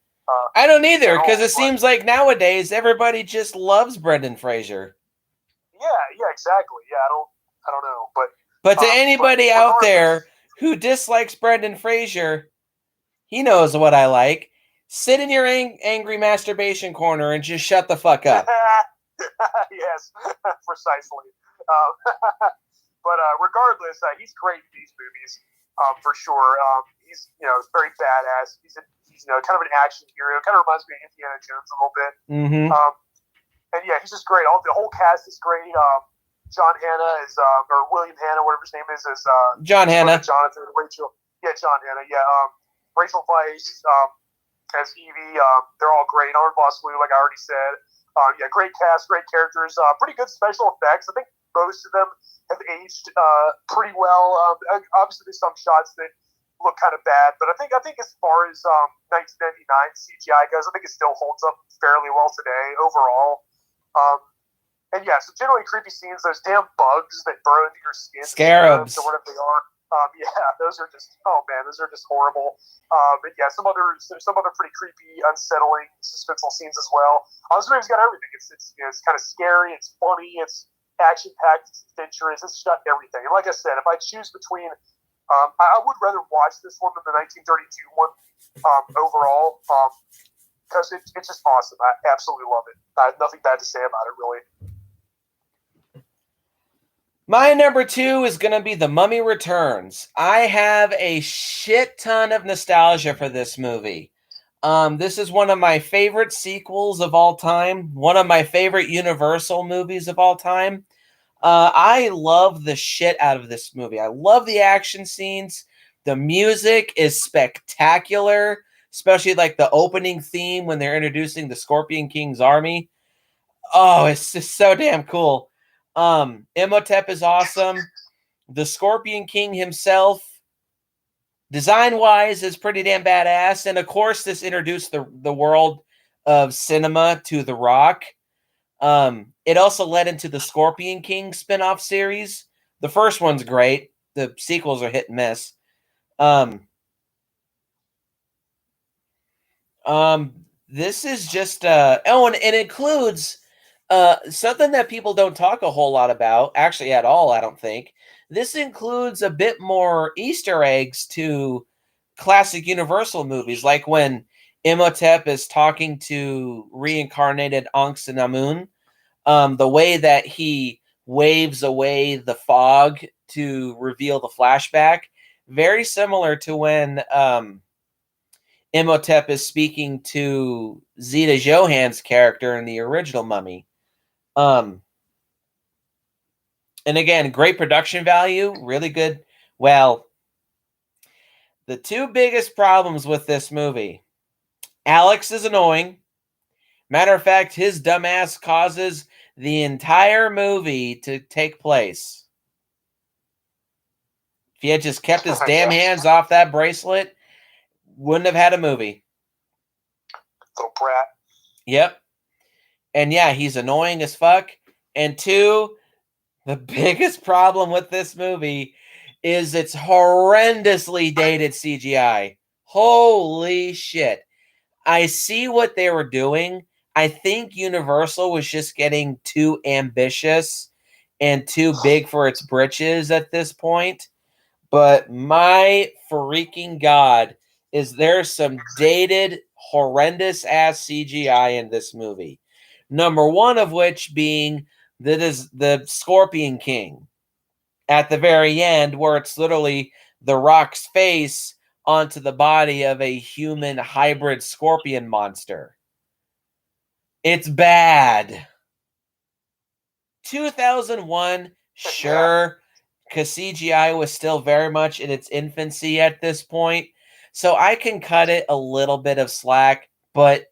I don't either, because it seems like nowadays everybody just loves Brendan Fraser. Yeah, exactly. Yeah, I don't know, but to anybody out there who dislikes Brendan Fraser, he knows what I like. Sit in your angry masturbation corner and just shut the fuck up. Yes, precisely. But regardless, he's great in these movies, for sure. He's very badass. He's kind of an action hero. Kind of reminds me of Indiana Jones a little bit. Mm-hmm. And yeah, he's just great. The whole cast is great. John Hannah is, or William Hannah, whatever his name is John Hannah. Jonathan, Rachel. Yeah, John Hannah. Yeah. Rachel Weisz as Evie. They're all great. Arnold Vosloo, like I already said. Yeah, great cast, great characters. Pretty good special effects. I think most of them have aged pretty well. Obviously, there's some shots that look kind of bad, but I think as far as 1999 CGI goes, I think it still holds up fairly well today overall. And yeah, so generally creepy scenes. Those damn bugs that burrow into your skin, scarabs, or whatever they are. Yeah, those are just those are just horrible. But yeah, some other pretty creepy, unsettling, suspenseful scenes as well. This movie's got everything. It's kind of scary. It's funny. It's action packed. It's adventurous. It's got everything. And like I said, if I choose between, I would rather watch this one than the 1932 one overall, because it's just awesome. I absolutely love it. I have nothing bad to say about it, really. My number 2 is going to be The Mummy Returns. I have a shit ton of nostalgia for this movie. This is one of my favorite sequels of all time, one of my favorite Universal movies of all time. I love the shit out of this movie. I love the action scenes. The music is spectacular, especially like the opening theme when they're introducing the Scorpion King's army. Oh, it's just so damn cool. Imhotep is awesome. The Scorpion King himself, design wise, is pretty damn badass. And of course, this introduced the world of cinema to The Rock. It also led into the Scorpion King spin-off series. The first one's great. The sequels are hit and miss. This is just and it includes something that people don't talk a whole lot about, actually at all, I don't think. This includes a bit more Easter eggs to classic Universal movies, like when Imhotep is talking to reincarnated Ankh-Senamun, the way that he waves away the fog to reveal the flashback, very similar to when Imhotep is speaking to Zeta Johan's character in the original Mummy. And again, great production value, really good. Well, the two biggest problems with this movie: Alex is annoying. Matter of fact, his dumbass causes the entire movie to take place. If he had just kept his damn hands off that bracelet, wouldn't have had a movie. Little brat. Yep. And yeah, he's annoying as fuck. And 2, the biggest problem with this movie is its horrendously dated CGI. Holy shit. I see what they were doing. I think Universal was just getting too ambitious and too big for its britches at this point. But my freaking God, is there some dated, horrendous ass CGI in this movie? Number one of which being that is the Scorpion King at the very end, where it's literally the Rock's face onto the body of a human hybrid scorpion monster. It's bad. 2001, sure, because CGI was still very much in its infancy at this point. So I can cut it a little bit of slack, but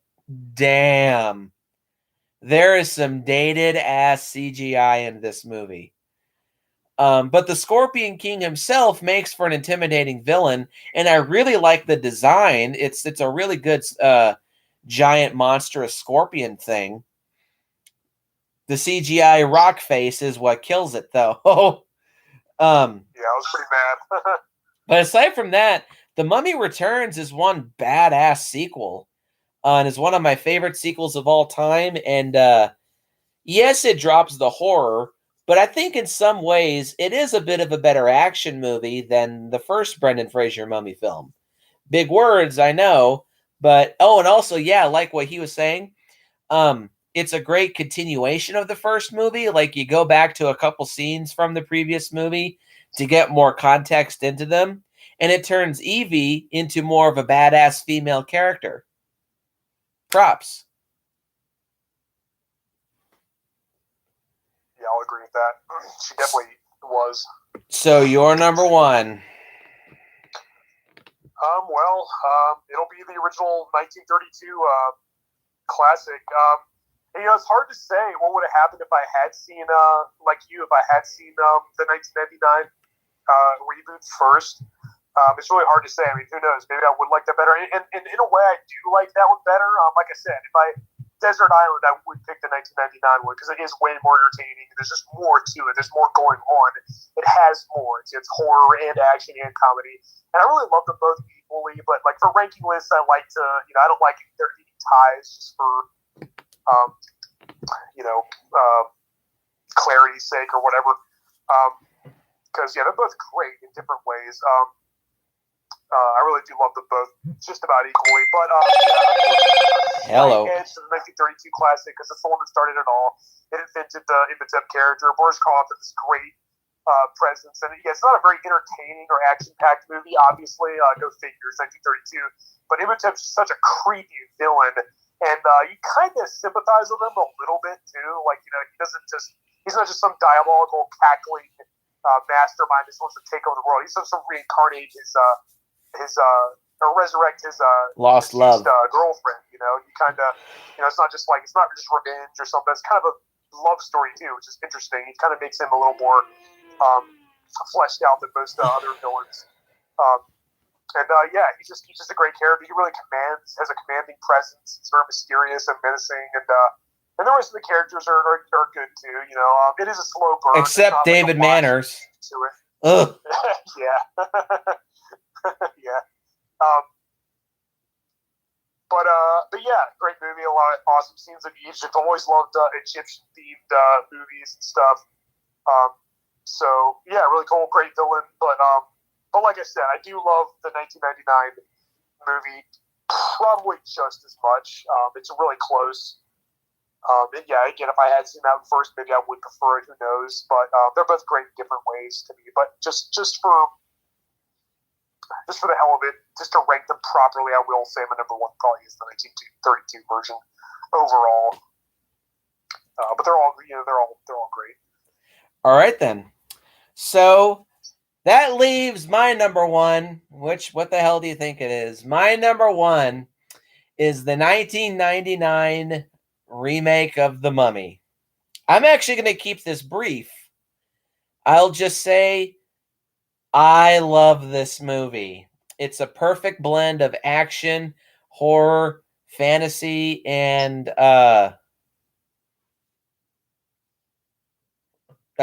damn, there is some dated ass CGI in this movie. But the Scorpion King himself makes for an intimidating villain, and I really like the design. It's a really good giant monstrous scorpion thing. The CGI rock face is what kills it, though. Yeah, I was pretty mad. But aside from that, The Mummy Returns is one badass sequel, and is one of my favorite sequels of all time. And yes, it drops the horror, but I think in some ways it is a bit of a better action movie than the first Brendan Fraser Mummy film. Big words, I know, but and also, yeah, like what he was saying, it's a great continuation of the first movie. Like, you go back to a couple scenes from the previous movie to get more context into them, and it turns Evie into more of a badass female character. Props. Yeah, I'll agree with that. She definitely was. So you're number 1. It'll be the original 1932 classic. It's hard to say what would have happened if I had seen, if I had seen the 1999 reboot first. It's really hard to say. I mean, who knows? Maybe I would like that better. And in a way, I do like that one better. Like I said, Desert Island, I would pick the 1999 one because it is way more entertaining. There's just more to it. There's more going on. It has more. It's horror and action and comedy. And I really love them both equally. But like for ranking lists, I like to, I don't like there to be ties just for, clarity's sake or whatever. Because they're both great in different ways. I really do love them both just about equally. But Hello. Edge to the 1932 classic because it's the one that started it all. It invented the Imhotep character. Boris Karloff is great presence. And yeah, it's not a very entertaining or action-packed movie, obviously. Go figure, it's 1932. But Imhotep's such a creepy villain, and you kind of sympathize with him a little bit too. Like, you know, he's not just some diabolical, cackling mastermind that wants to take over the world. He's supposed to reincarnate or resurrect his lost love girlfriend. You know, it's not just revenge or something. It's kind of a love story too, which is interesting. It kind of makes him a little more fleshed out than most other villains. He's just a great character. He really has a commanding presence. It's very mysterious and menacing, and the rest of the characters are good too. You know, it is a slow burn. Except David Manners. To it. Ugh. Yeah. Yeah. But yeah, great movie. A lot of awesome scenes of Egypt. Always loved Egyptian themed movies and stuff. So yeah, really cool, great villain. But like I said, I do love the 1999 movie probably just as much. It's really close. And yeah, again, if I had seen that first, maybe I would prefer it. Who knows? But they're both great in different ways to me. But just for the hell of it, just to rank them properly, I will say my number one probably is the 1932 version overall. But they're all great. All right then. So that leaves my number one. What the hell do you think it is? My number one is the 1999 remake of The Mummy. I'm actually going to keep this brief. I'll just say I love this movie. It's a perfect blend of action, horror, fantasy, and that's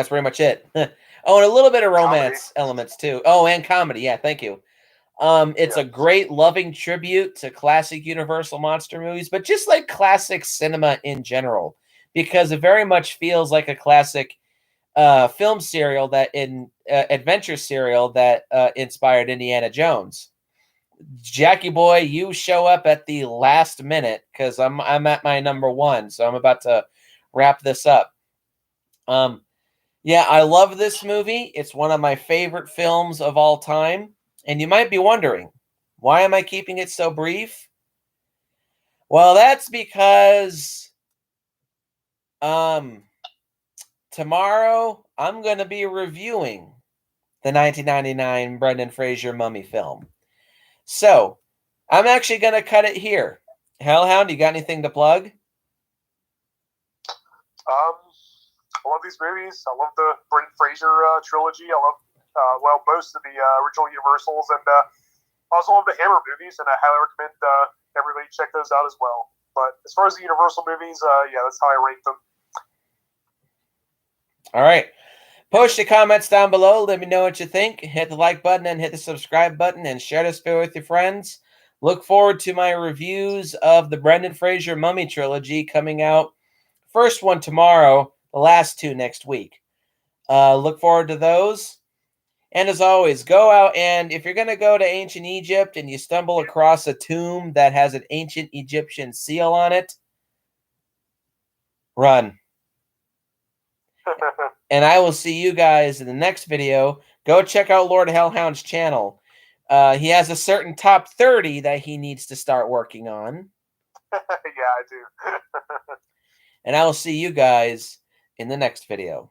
pretty much it. Oh, and a little bit of romance elements too. Oh, and comedy. Yeah, thank you. It's a great loving tribute to classic Universal monster movies, but just like classic cinema in general, because it very much feels like a classic film serial adventure serial that inspired Indiana Jones. Jackie boy, you show up at the last minute because I'm at my number one, so I'm about to wrap this up. Yeah, I love this movie. It's one of my favorite films of all time. And you might be wondering, why am I keeping it so brief? Well, that's because tomorrow I'm going to be reviewing the 1999 Brendan Fraser Mummy film. So, I'm actually going to cut it here. Hellhound, you got anything to plug? I love these movies. I love the Brendan Fraser trilogy. I love most of the original Universals, and also love the Hammer movies, and I highly recommend everybody check those out as well. But as far as the Universal movies, yeah, that's how I rank them. All right. Post your comments down below. Let me know what you think. Hit the like button and hit the subscribe button and share this video with your friends. Look forward to my reviews of the Brendan Fraser Mummy trilogy coming out. First one tomorrow, the last two next week. Look forward to those. And as always, go out and if you're going to go to ancient Egypt and you stumble across a tomb that has an ancient Egyptian seal on it, run. And I will see you guys in the next video. Go check out Lord Hellhound's channel. He has a certain top 30 that he needs to start working on. Yeah, I do. And I will see you guys in the next video.